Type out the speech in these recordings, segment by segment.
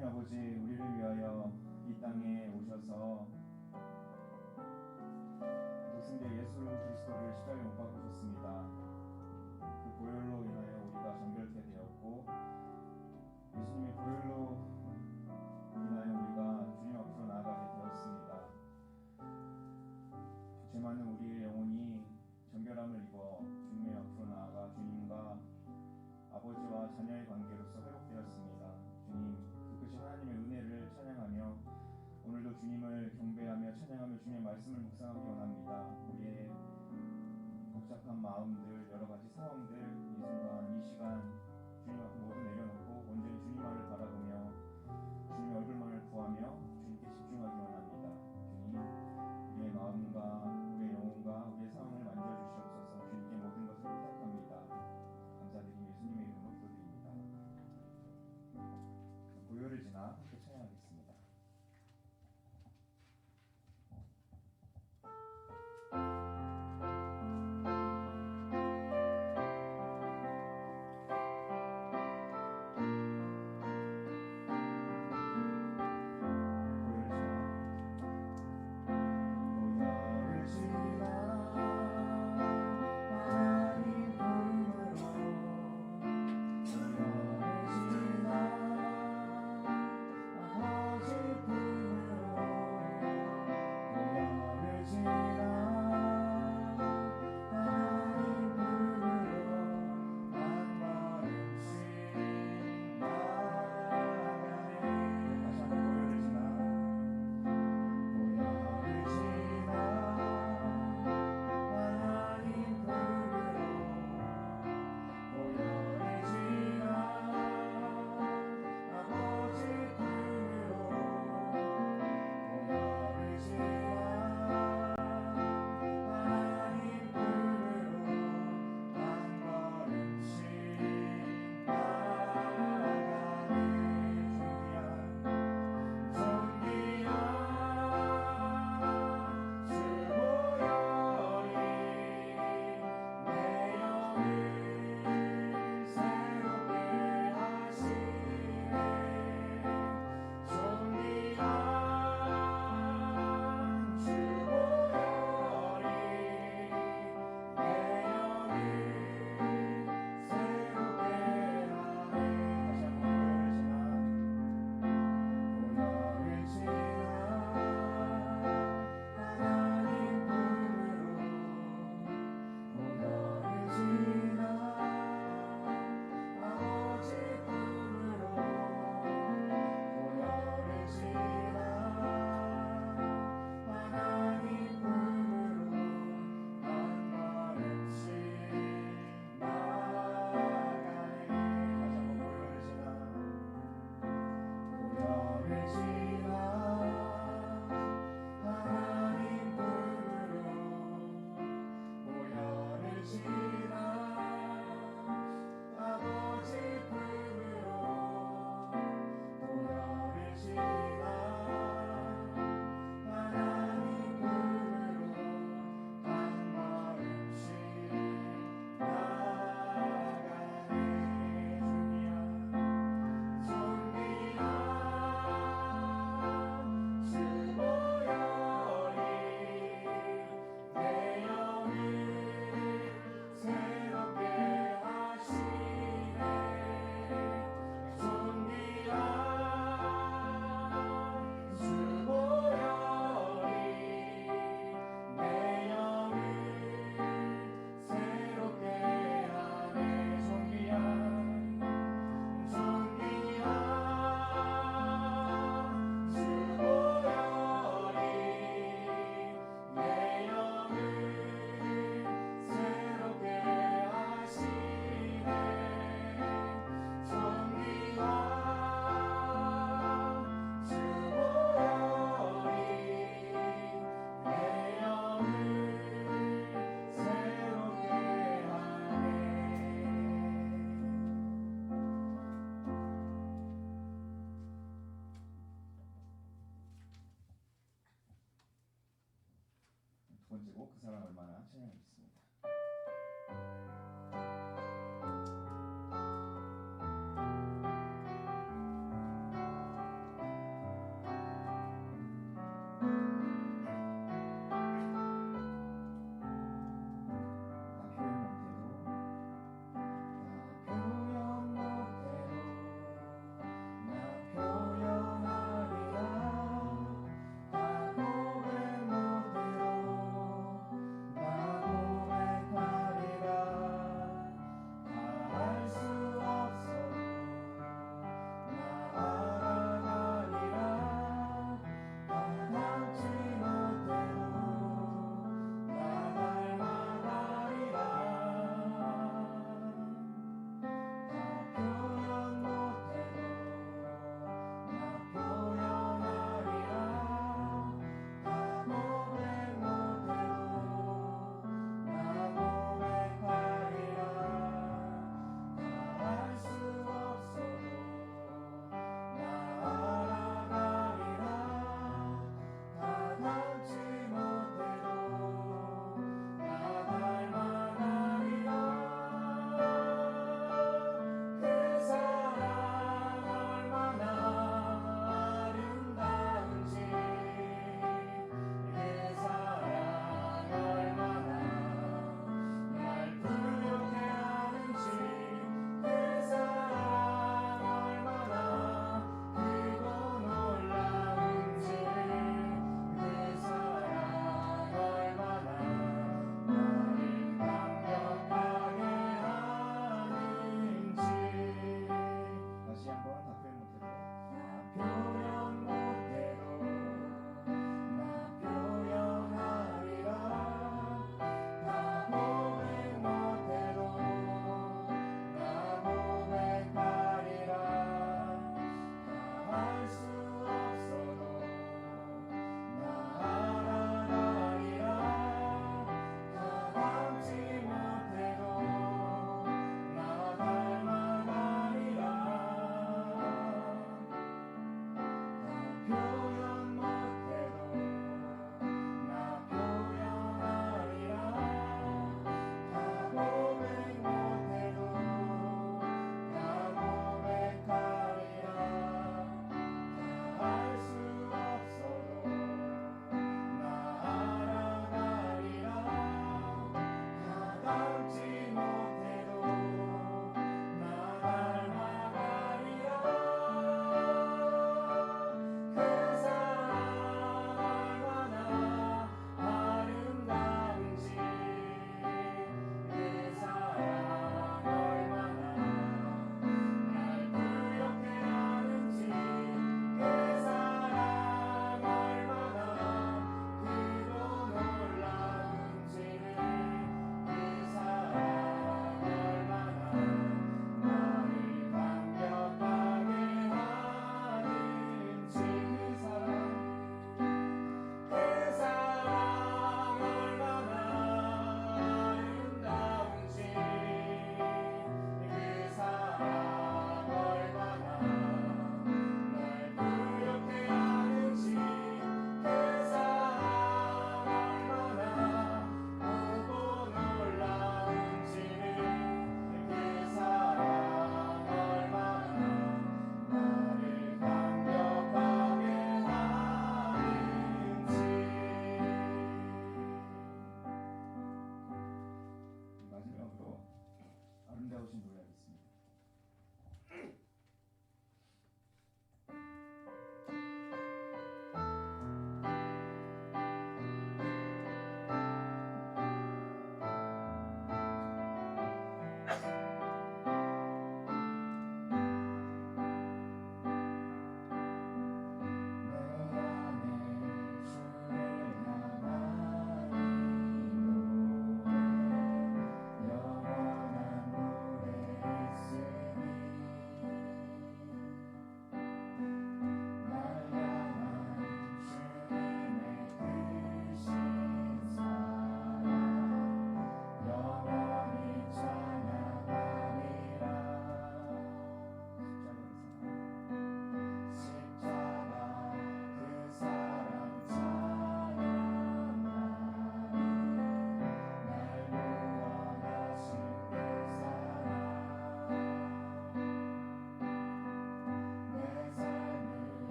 하나님 아버지, 우리를 위하여 이 땅에 오셔서 독생자 예수 그리스도를 십자가에 못 박으셨습니다. 그 보혈로 인하여 우리가 정결케 되었고, 예수님의 보혈로 인하여 우리가 주님 앞으로 나아가게 되었습니다. 죄 많은 우리의 영혼이 정결함을 입어 주님의 앞으로 나아가 주님과 아버지와 자녀의 관계로서 회복되었습니다. 주님, 그 크신 하나님의 은혜를 찬양하며 오늘도 주님을 경배하며 찬양하며 주님의 말씀을 묵상하기 원합니다. 우리의 복잡한 마음들, 여러 가지 상황들, 이 순간, 이 시간 주님 앞에 모두 내려놓고 온전히 주님만을 바라보며 주님의 얼굴만을 구하며 주님께 집중하기 원합니다. 주님, 우리의 마음과 우리의 영혼과 우리의 상황을 만져주시옵소서. 주님께 모든 것을 부탁합니다. 감사드리며 예수님의 이름으로 기도드립니다. 고요를 지나 함께 찬양하겠습니다. 두 번째 곡, 그 사랑 얼마나 찬양하겠습니다.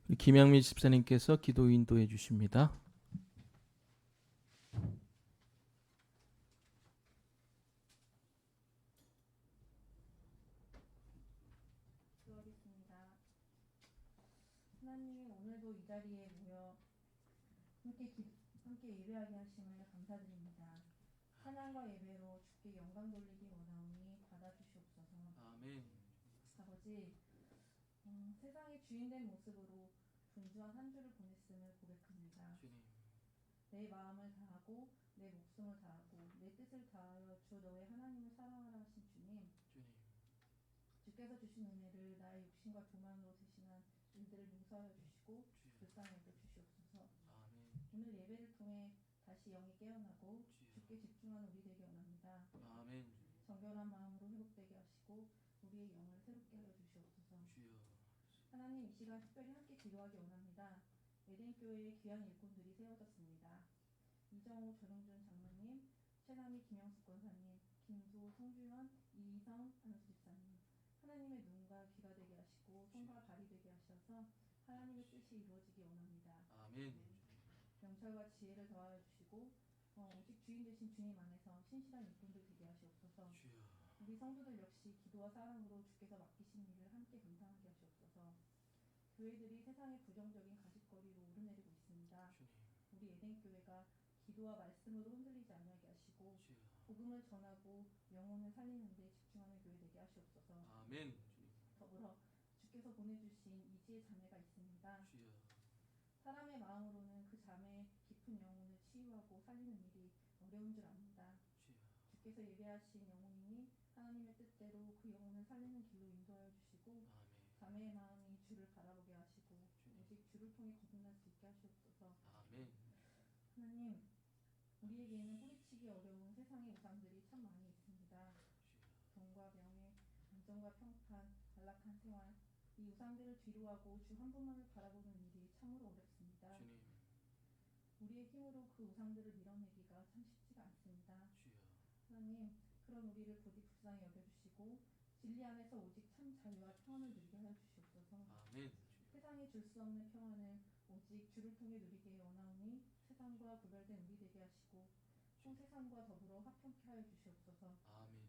우리 김양미 집사님께서 기도 인도해 주십니다. 기도하겠습니다. 하나님, 오늘도 이 자리에 모여 함께 예배하게 하심을 감사드립니다. 찬양과 예배로 주께 영광 돌리기 원하오니 받아주시옵소서. 아멘. 아버지, 세상의 주인된 모습으로 분주한 한 주를 보냈음을 고백합니다. 주님. 내 마음을 다하고 내 목숨을 다하고 내 뜻을 다하여 주 너의 하나님을 사랑하라 하신 주님, 주님. 주께서 주신 은혜를 나의 욕심과 교만으로 대신한 일들을 용서하여 주시고 불쌍히 여겨 주시옵소서. 아멘. 오늘 예배를 통해 다시 영이 깨어나고 주여. 주께 집중하는 우리 되게 원합니다. 아멘. 정결한 마음으로 회복되게 하시고 우리의 영을 새롭게 하여 주시옵소서. 주여. 하나님, 이 시간 특별히 함께 기도하기 원합니다. 에덴교회의 귀한 일꾼들이 세워졌습니다. 이정우 전용준 장로님, 최남희 김영숙 권사님, 김수 성주현, 이희성 안수 집사님, 하나님의 눈과 귀가 되게 하시고 손과 발이 되게 하셔서 하나님의 뜻이 이루어지기 원합니다. 아멘. 명철과 지혜를 더하여 주시고 오직 주인 되신 주님 안에서 신실한 일꾼들 되게 하시옵소서. 주여. 우리 성도들 역시 기도와 사랑으로 주께서 맡기신 일을 함께 감당하게 하시옵소서. 교회들이 세상의 부정적인 가십거리로 오르내리고 있습니다. 주님. 우리 에덴교회가 기도와 말씀으로 흔들리지 아니하게 하시고 주여. 복음을 전하고 영혼을 살리는 데 집중하는 교회 되게 하시옵소서. 아멘. 주님. 더불어 주께서 보내주신 이지의 자매가 있습니다. 주여. 사람의 마음으로는 그 자매의 깊은 영혼을 치유하고 살리는 일이 어려운 줄 압니다. 주여. 주께서 예배하신 영혼이니 하나님의 뜻대로 그 영혼을 살리는 길로 인도하여 주시고 아멘. 자매의 마음이 주를 바라보게 하시고 주님. 오직 주를 통해 거듭날 수 있게 하시옵소서. 아멘. 하나님, 우리에게는 뿌리치기 어려운 세상의 우상들이 참 많이 있습니다. 돈과 명예, 안정과 평판, 안락한 생활, 이 우상들을 뒤로하고 주 한 분만을 바라보는 일이 참으로 어렵습니다. 주님. 우리의 힘으로 그 우상들을 밀어내기가 참 쉽지가 않습니다. 주여. 하나님, 그런 우리를 부디 불쌍히 여겨주시고 진리 안에서 오직 참 자유와 평안을 누리게 하여 주시옵소서. 아멘. 세상이 줄 수 없는 평안을 오직 주를 통해 누리게 원하오니 세상과 구별된 우리 되게 하시고 또 세상과 더불어 화평케 하여 주시옵소서. 아멘.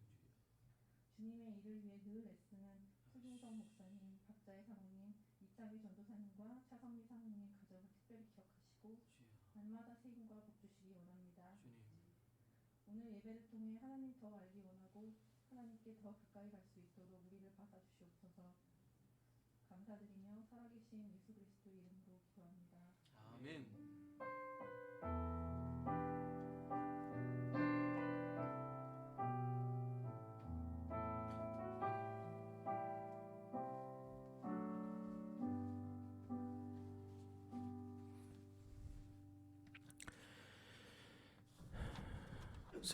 주님의 일을 위해 늘 애쓰는 소중성 목사님, 박자의 사모님, 이창희 전도사님과 차성미 사모님 가정을 특별히 기억하시고 주여. 날마다 세임과 복 주시기 원합니다. 주님. 오늘 예배를 통해 하나님 더 알기 원하고 하나님께 더 가까이 갈 수 있도록 우리를 받아주시옵소서. 감사드리며 살아계신 예수 그리스도 이름으로 기도합니다. 아멘.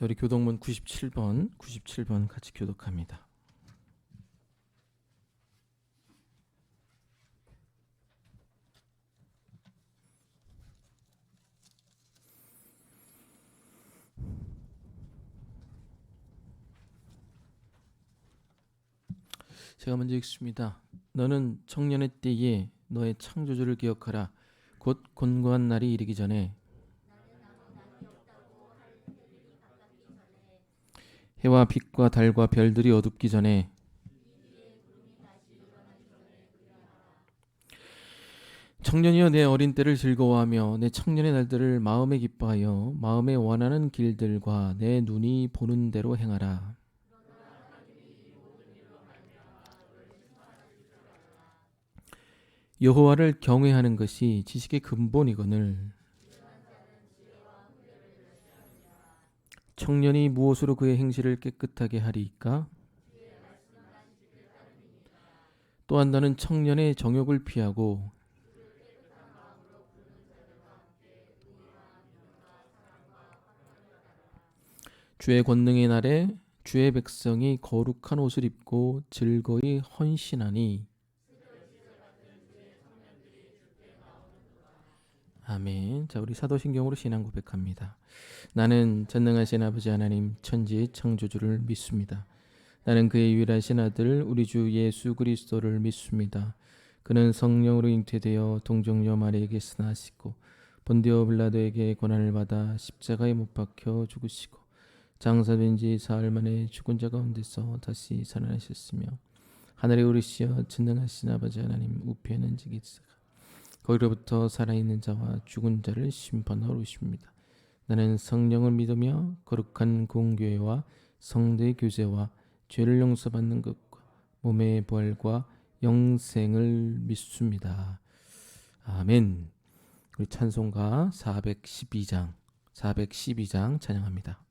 우리 교독문 97번 같이 교독합니다. 제가 먼저 읽습니다. 너는 청년의 때에 너의 창조주를 기억하라. 곧 곤고한 날이 이르기 전에 해와 빛과 달과 별들이 어둡기 전에 청년이여 내 어린 때를 즐거워하며 내 청년의 날들을 마음에 기뻐하여 마음에 원하는 길들과 내 눈이 보는 대로 행하라. 여호와를 경외하는 것이 지식의 근본이거늘 청년이 무엇으로 그의 행실을 깨끗하게 하리이까? 또한 너는 청년의 정욕을 피하고 주의 권능의 날에 주의 백성이 거룩한 옷을 입고 즐거이 헌신하니. 아멘. 자, 우리 사도신경으로 신앙 고백합니다. 나는 전능하신 아버지 하나님 천지의 창조주를 믿습니다. 나는 그의 유일하신 아들 우리 주 예수 그리스도를 믿습니다. 그는 성령으로 잉태되어 동정녀 마리아에게서 나시고 본디오 빌라도에게 고난을 받아 십자가에 못 박혀 죽으시고 장사된 지 사흘 만에 죽은 자 가운데서 다시 살아나셨으며 하늘에 오르시어 전능하신 아버지 하나님 우편에 앉으시다가 거기로부터 살아있는 자와 죽은 자를 심판하러 오십니다. 나는 성령을 믿으며 거룩한 공교회와 성도의 교제와 죄를 용서받는 것과 몸의 부활과 영생을 믿습니다. 아멘. 우리 찬송가 412장 찬양합니다.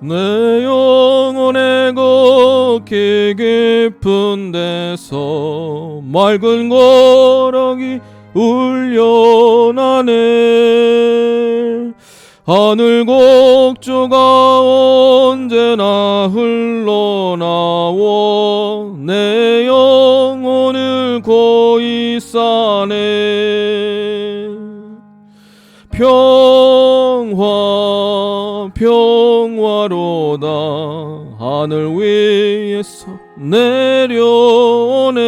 내 영혼의 걷기 깊은 데서 맑은 거락이 울려나네. 하늘 곡조가 언제나 흘러나와 내 영혼을 고이 싸네. 평화로다 하늘 위에서 내려오네.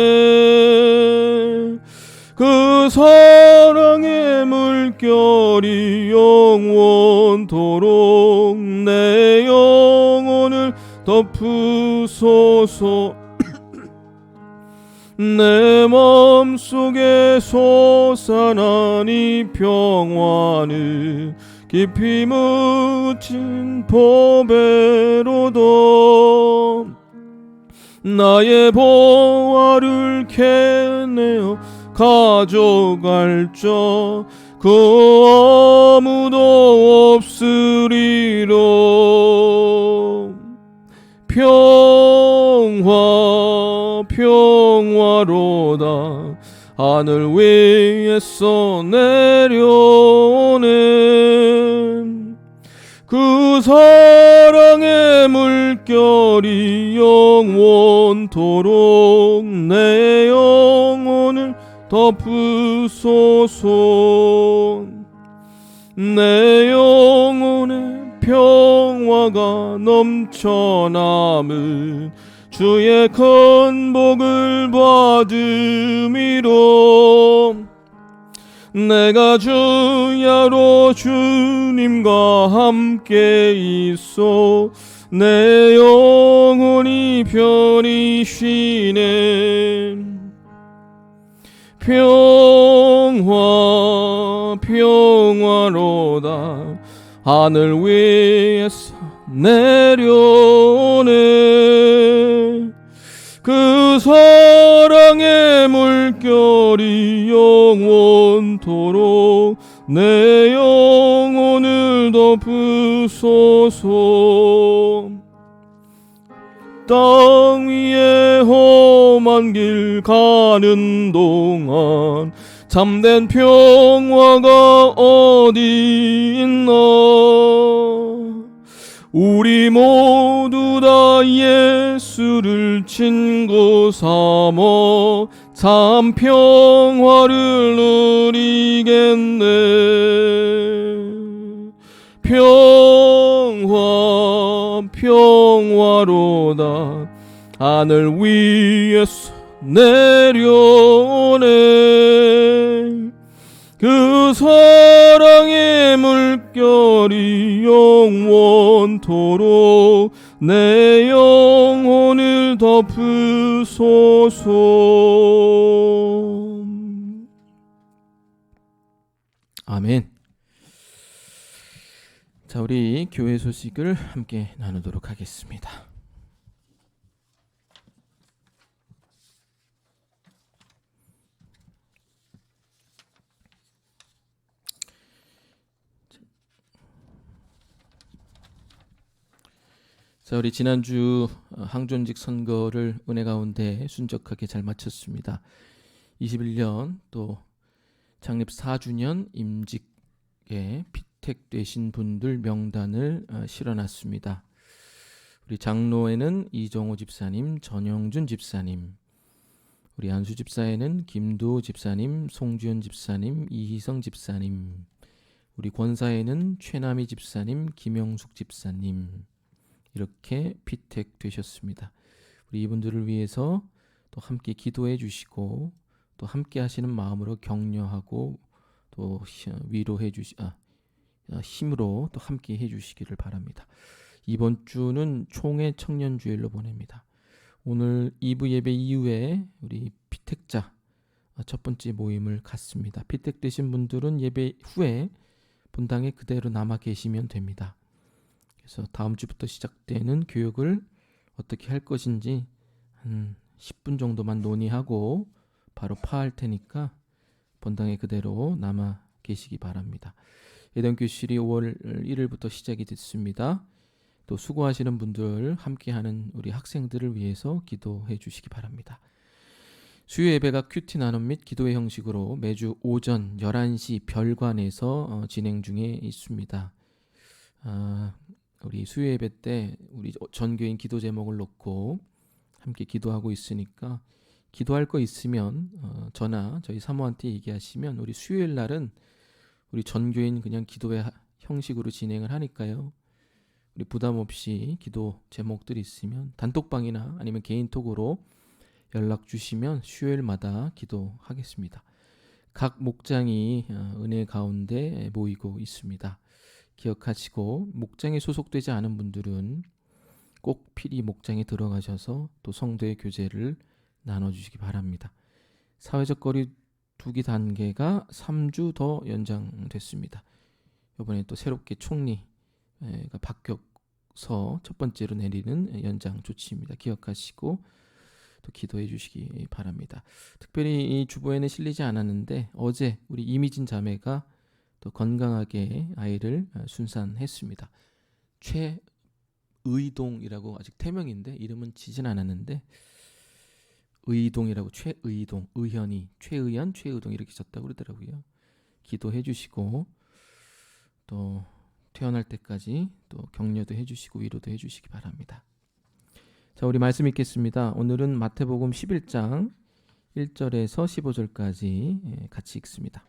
그 사랑의 물결이 영원토록 내 영혼을 덮으소서. 내 맘속에 솟아난 이 평화는 깊이 묻힌 보배로다. 나의 보화를 캐내어 가져갈 자 그 아무도 없으리라. 평화로다 하늘 위에서 내려오네. 그 사랑의 물결이 영원토록 내 영혼을 덮으소서. 내 영혼에 평화가 넘쳐남은 주의 큰 복을 받음이로 내가 주야로 주님과 함께 있어 내 영혼이 편히 쉬네. 평화로다 하늘 위에서 내려오네. 그 사랑의 물결이 영원토록 내 영혼을 덮으소서. 땅 위에 험한 길 가는 동안 참된 평화가 어디 있나. 우리 모두 다 예수를 친구 삼어 참 평화를 누리겠네. 평화로다 하늘 위에서 내려오네. 그 사랑의 물결이 영원토록 내 영혼을 덮으소서. 아멘. 자, 우리 교회 소식을 함께 나누도록 하겠습니다. 자, 우리 지난주 항존직 선거를 은혜 가운데 순적하게 잘 마쳤습니다. 21년 또 창립 4주년 임직의 피택되신 분들 명단을 실어놨습니다. 우리 장로에는 이정호 집사님, 전영준 집사님, 우리 안수 집사에는 김도 집사님, 송주현 집사님, 이희성 집사님, 우리 권사에는 최남희 집사님, 김영숙 집사님 이렇게 피택되셨습니다. 우리 이분들을 위해서 또 함께 기도해 주시고 또 함께 하시는 마음으로 격려하고 또 위로해 힘으로 또 함께 해 주시기를 바랍니다. 이번 주는 총회 청년주일로 보냅니다. 오늘 2부 예배 이후에 우리 피택자 첫 번째 모임을 갖습니다. 피택되신 분들은 예배 후에 본당에 그대로 남아 계시면 됩니다. 그래서 다음 주부터 시작되는 교육을 어떻게 할 것인지 한 10분 정도만 논의하고 바로 파할 테니까 본당에 그대로 남아 계시기 바랍니다. 예전교실이 5월 1일부터 시작이 됐습니다. 또 수고하시는 분들 함께하는 우리 학생들을 위해서 기도해 주시기 바랍니다. 수요 예배가 큐티 나눔 및 기도회 형식으로 매주 오전 11시 별관에서 진행 중에 있습니다. 우리 수요 예배 때 우리 전교인 기도 제목을 놓고 함께 기도하고 있으니까 기도할 거 있으면 저나 저희 사모한테 얘기하시면 우리 수요일 날은 우리 전교인 그냥 기도회 형식으로 진행을 하니까요. 우리 부담 없이 기도 제목들이 있으면 단톡방이나 아니면 개인톡으로 연락 주시면 수요일마다 기도하겠습니다. 각 목장이 은혜 가운데 모이고 있습니다. 기억하시고 목장에 소속되지 않은 분들은 꼭 필히 목장에 들어가셔서 또 성도의 교제를 나눠주시기 바랍니다. 사회적 거리 두기 단계가 3주 더 연장됐습니다. 이번에 또 새롭게 총리가 바뀌어서 첫 번째로 내리는 연장 조치입니다. 기억하시고 또 기도해 주시기 바랍니다. 특별히 이 주보에는 실리지 않았는데 어제 우리 이미진 자매가 또 건강하게 아이를 순산했습니다. 최의동이라고 아직 태명인데 이름은 지진 않았는데 의동이라고 최의동, 의현이 최의현, 최의동 이렇게 썼다고 그러더라고요. 기도해 주시고 또 태어날 때까지 또 격려도 해 주시고 위로도 해 주시기 바랍니다. 자, 우리 말씀 읽겠습니다. 오늘은 마태복음 11장 1절에서 15절까지 같이 읽습니다.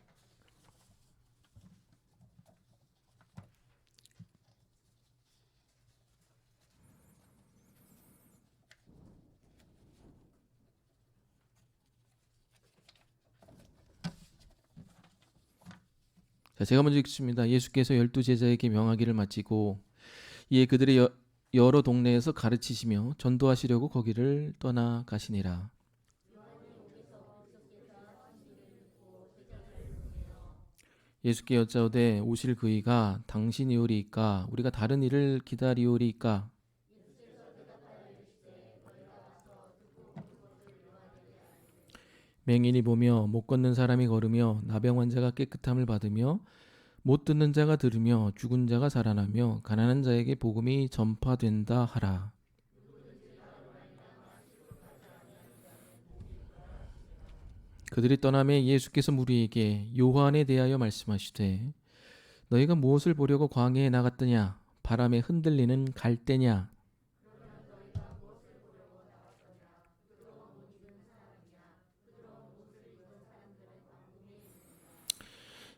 자, 제가 먼저 읽습니다. 예수께서 12제자에게 명하기를 마치고 이에 그들의 여러 동네에서 가르치시며 전도하시려고 거기를 떠나가시니라. 예수께 여짜오되 오실 그이가 당신이오리이까 우리가 다른 이를 기다리오리이까. 맹인이 보며 못 걷는 사람이 걸으며 나병 환자가 깨끗함을 받으며 못 듣는 자가 들으며 죽은 자가 살아나며 가난한 자에게 복음이 전파된다 하라. 그들이 떠나매 예수께서 무리에게 요한에 대하여 말씀하시되 너희가 무엇을 보려고 광야에 나갔더냐? 바람에 흔들리는 갈대냐?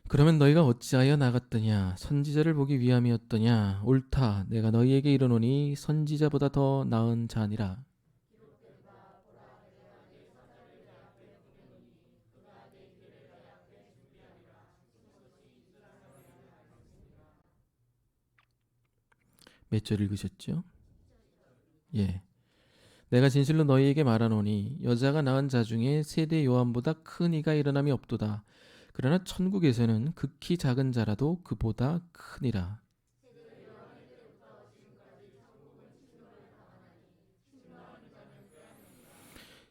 그러면 너희가 어찌하여 나갔더냐? 선지자를 보기 위함이었더냐? 옳다. 내가 너희에게 이르노니 선지자보다 더 나은 자니라. 몇 절 읽으셨죠? 예. 내가 진실로 너희에게 말하노니 여자가 낳은 자 중에 세대 요한보다 큰 이가 일어남이 없도다. 그러나 천국에서는 극히 작은 자라도 그보다 크니라.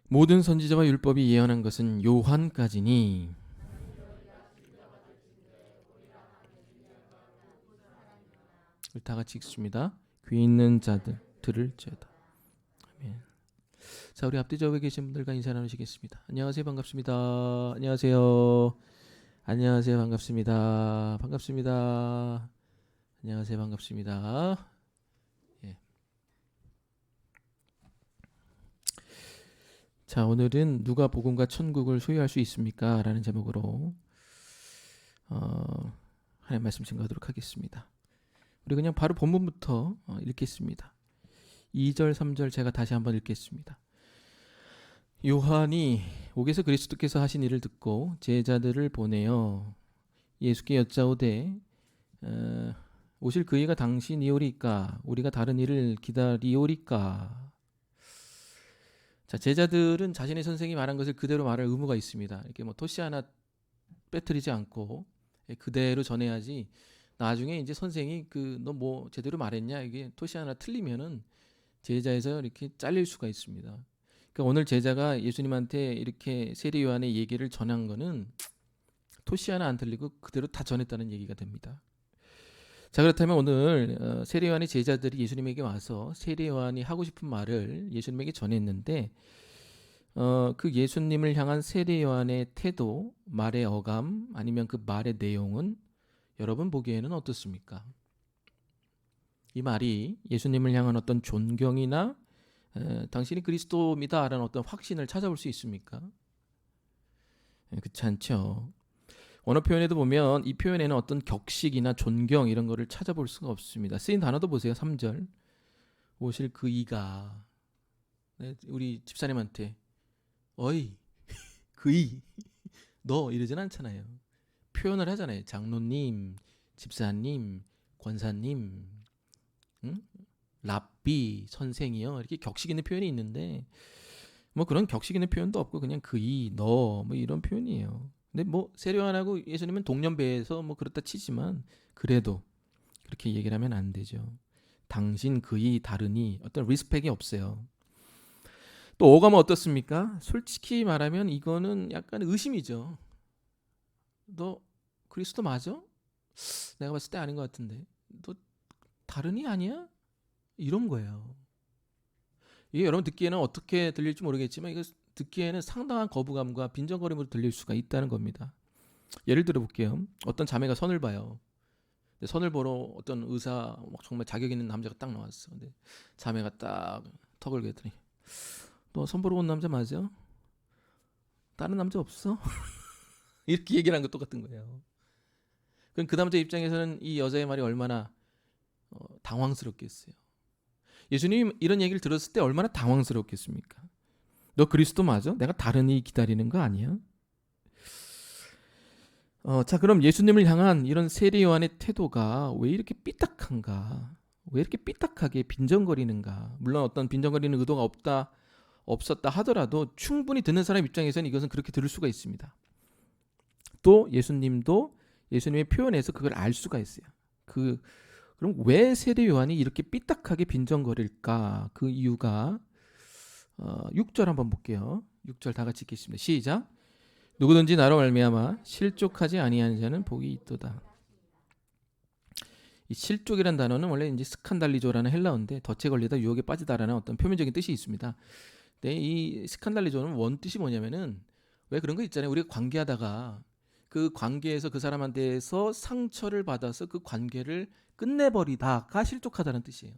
모든 선지자와 율법이 예언한 것은 요한까지니. 다 같이 읽습니다. 귀 있는 자들 들을지어다. 아멘. 자, 우리 앞뒤 좌우에 계신 분들과 인사 나누시겠습니다. 안녕하세요, 반갑습니다. 안녕하세요. 안녕하세요, 반갑습니다. 반갑습니다. 안녕하세요. 반갑습니다. 예. 자, 오늘은 누가 복음과 천국을 소유할 수 있습니까? 라는 제목으로 하나님 말씀 증거하도록 하겠습니다. 우리 그냥 바로 본문부터 읽겠습니다. 2절, 3절 제가 다시 한번 읽겠습니다. 요한이 옥에서 그리스도께서 하신 일을 듣고 제자들을 보내어 예수께 여짜오되 오실 그이가 당신이오리까 우리가 다른 일을 기다리오리까. 자, 제자들은 자신의 선생이 말한 것을 그대로 말할 의무가 있습니다. 이렇게 뭐 토시 하나 빼뜨리지 않고 그대로 전해야지. 나중에 이제 선생이 너 뭐 제대로 말했냐 이게 토시 하나 틀리면은 제자에서 이렇게 잘릴 수가 있습니다. 그러니까 오늘 제자가 예수님한테 이렇게 세례 요한의 얘기를 전한 거는 토시 하나 안 틀리고 그대로 다 전했다는 얘기가 됩니다. 자, 그렇다면 오늘 세례 요한의 제자들이 예수님에게 와서 세례 요한이 하고 싶은 말을 예수님에게 전했는데 그 예수님을 향한 세례 요한의 태도, 말의 어감 아니면 그 말의 내용은 여러분 보기에는 어떻습니까? 이 말이 예수님을 향한 어떤 존경이나 당신이 그리스도입니다라는 어떤 확신을 찾아볼 수 있습니까? 그렇지 않죠. 언어 표현에도 보면 이 표현에는 어떤 격식이나 존경 이런 거를 찾아볼 수가 없습니다. 쓰인 단어도 보세요. 3절 오실 그 이가 우리 집사님한테 어이 그이 너 이러진 않잖아요. 표현을 하잖아요. 장로님, 집사님, 권사님, 랍비, 선생이요 이렇게 격식 있는 표현이 있는데 뭐 그런 격식 있는 표현도 없고 그냥 그이 너 뭐 이런 표현이에요. 근데 뭐 세례 요한하고 예수님은 동년배에서 뭐 그렇다 치지만 그래도 그렇게 얘기를 하면 안 되죠. 당신, 그이, 다르니 어떤 리스펙이 없어요. 또 어감은 어떻습니까? 솔직히 말하면 이거는 약간 의심이죠. 너 그리스도 맞아? 내가 봤을 때 아닌 것 같은데. 너 다르니 아니야? 이런 거예요. 이게 여러분 듣기에는 어떻게 들릴지 모르겠지만 이거 듣기에는 상당한 거부감과 빈정거림으로 들릴 수가 있다는 겁니다. 예를 들어 볼게요. 어떤 자매가 선을 봐요. 근데 선을 보러 어떤 의사 정말 자격 있는 남자가 딱 나왔어. 근데 자매가 딱 턱을 괴더니 너 선 보러 온 남자 맞아? 다른 남자 없어? 이렇게 얘기를 한 거 똑같은 거예요. 그럼 그 남자 입장에서는 이 여자의 말이 얼마나 당황스럽겠어요. 예수님이 이런 얘기를 들었을 때 얼마나 당황스럽겠습니까? 너 그리스도 맞아? 내가 다른 이 기다리는 거 아니야? 자, 그럼 예수님을 향한 이런 세례 요한의 태도가 왜 이렇게 삐딱한가? 왜 이렇게 삐딱하게 빈정거리는가? 물론 어떤 빈정거리는 의도가 없었다 하더라도 충분히 듣는 사람 입장에서는 이것은 그렇게 들을 수가 있습니다. 또 예수님도 예수님의 표현에서 그걸 알 수가 있어요. 그럼 왜 세례 요한이 이렇게 삐딱하게 빈정거릴까? 그 이유가 6절 한번 볼게요. 6절 다 같이 읽겠습니다. 시작. 누구든지 나로 말미암아 실족하지 아니하는 자는 복이 있도다. 이 실족이라는 단어는 원래 이제 스칸달리조라는 헬라어인데 덫에 걸리다 유혹에 빠지다라는 어떤 표면적인 뜻이 있습니다. 근데 이 스칸달리조는 원 뜻이 뭐냐면은 왜 그런 거 있잖아요. 우리가 관계하다가 그 관계에서 그 사람한테서 상처를 받아서 그 관계를 끝내버리다가 실족하다는 뜻이에요.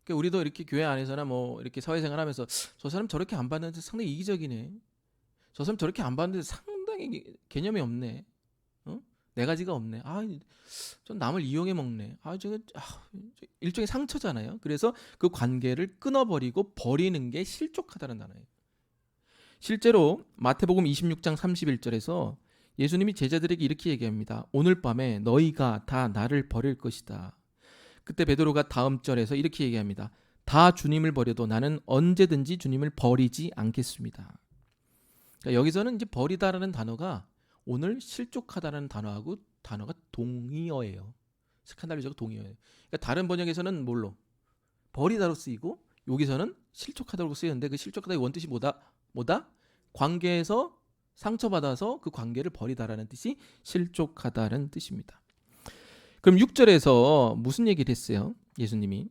그러니까 우리도 이렇게 교회 안에서나 뭐 이렇게 사회생활하면서 저 사람 저렇게 안 봤는데 상당히 이기적이네. 저 사람 저렇게 안 봤는데 상당히 개념이 없네. 네 가지가 없네. 좀 남을 이용해 먹네. 일종의 상처잖아요. 그래서 그 관계를 끊어버리고 버리는 게 실족하다는 단어예요. 실제로 마태복음 26장 31절에서 예수님이 제자들에게 이렇게 얘기합니다. 오늘 밤에 너희가 다 나를 버릴 것이다. 그때 베드로가 다음 절에서 이렇게 얘기합니다. 다 주님을 버려도 나는 언제든지 주님을 버리지 않겠습니다. 그러니까 여기서는 이제 버리다라는 단어가 오늘 실족하다라는 단어하고 단어가 동의어예요. 스칸달리조가 동의어예요. 그러니까 다른 번역에서는 뭘로? 버리다로 쓰이고 여기서는 실족하다고 쓰였는데 그 실족하다의 원뜻이 뭐다? 관계에서 상처받아서 그 관계를 버리다라는 뜻이 실족하다라는 뜻입니다. 그럼 6절에서 무슨 얘기를 했어요? 예수님이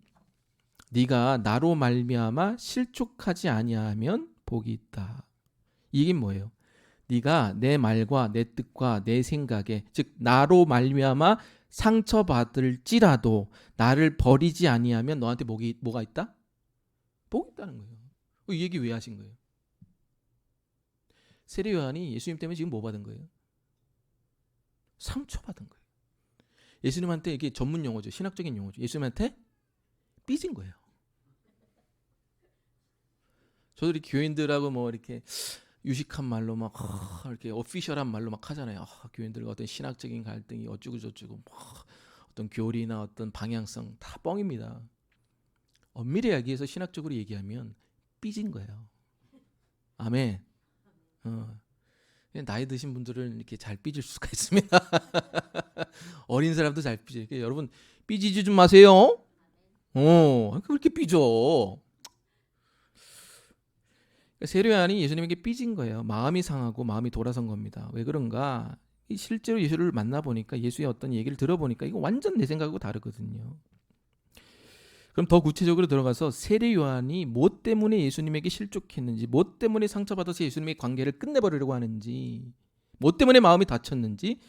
네가 나로 말미암아 실족하지 아니하면 복이 있다. 이게 뭐예요? 네가 내 말과 내 뜻과 내 생각에 즉 나로 말미암아 상처받을지라도 나를 버리지 아니하면 너한테 뭐가 있다? 복이 있다는 거예요. 이 얘기 왜 하신 거예요? 세례 요한이 예수님 때문에 지금 뭐 받은 거예요? 상처받은 거예요. 예수님한테 이게 전문 용어죠. 신학적인 용어죠. 예수님한테 삐진 거예요. 저도 이렇게 교인들하고 뭐 이렇게 유식한 말로 막 이렇게 오피셜한 말로 막 하잖아요. 교인들과 어떤 신학적인 갈등이 어쩌고 저쩌고 어떤 교리나 어떤 방향성 다 뻥입니다. 엄밀히 얘기해서 신학적으로 얘기하면 삐진 거예요. 아멘. 나이 드신 분들은 이렇게 잘 삐질 수가 있습니다. 어린 사람도 잘 삐져요. 그러니까 여러분 삐지지 좀 마세요. 그렇게 삐져. 세례 요한이 예수님에게 삐진 거예요. 마음이 상하고 마음이 돌아선 겁니다. 왜 그런가? 실제로 예수를 만나보니까 예수의 어떤 얘기를 들어보니까 이거 완전 내 생각하고 다르거든요. 그럼 더 구체적으로 들어가서 세례 요한이 뭐 때문에 예수님에게 실족했는지, 뭐 때문에 상처받아서 예수님의 관계를 끝내버리려고 하는지, 뭐 때문에 마음이 다쳤는지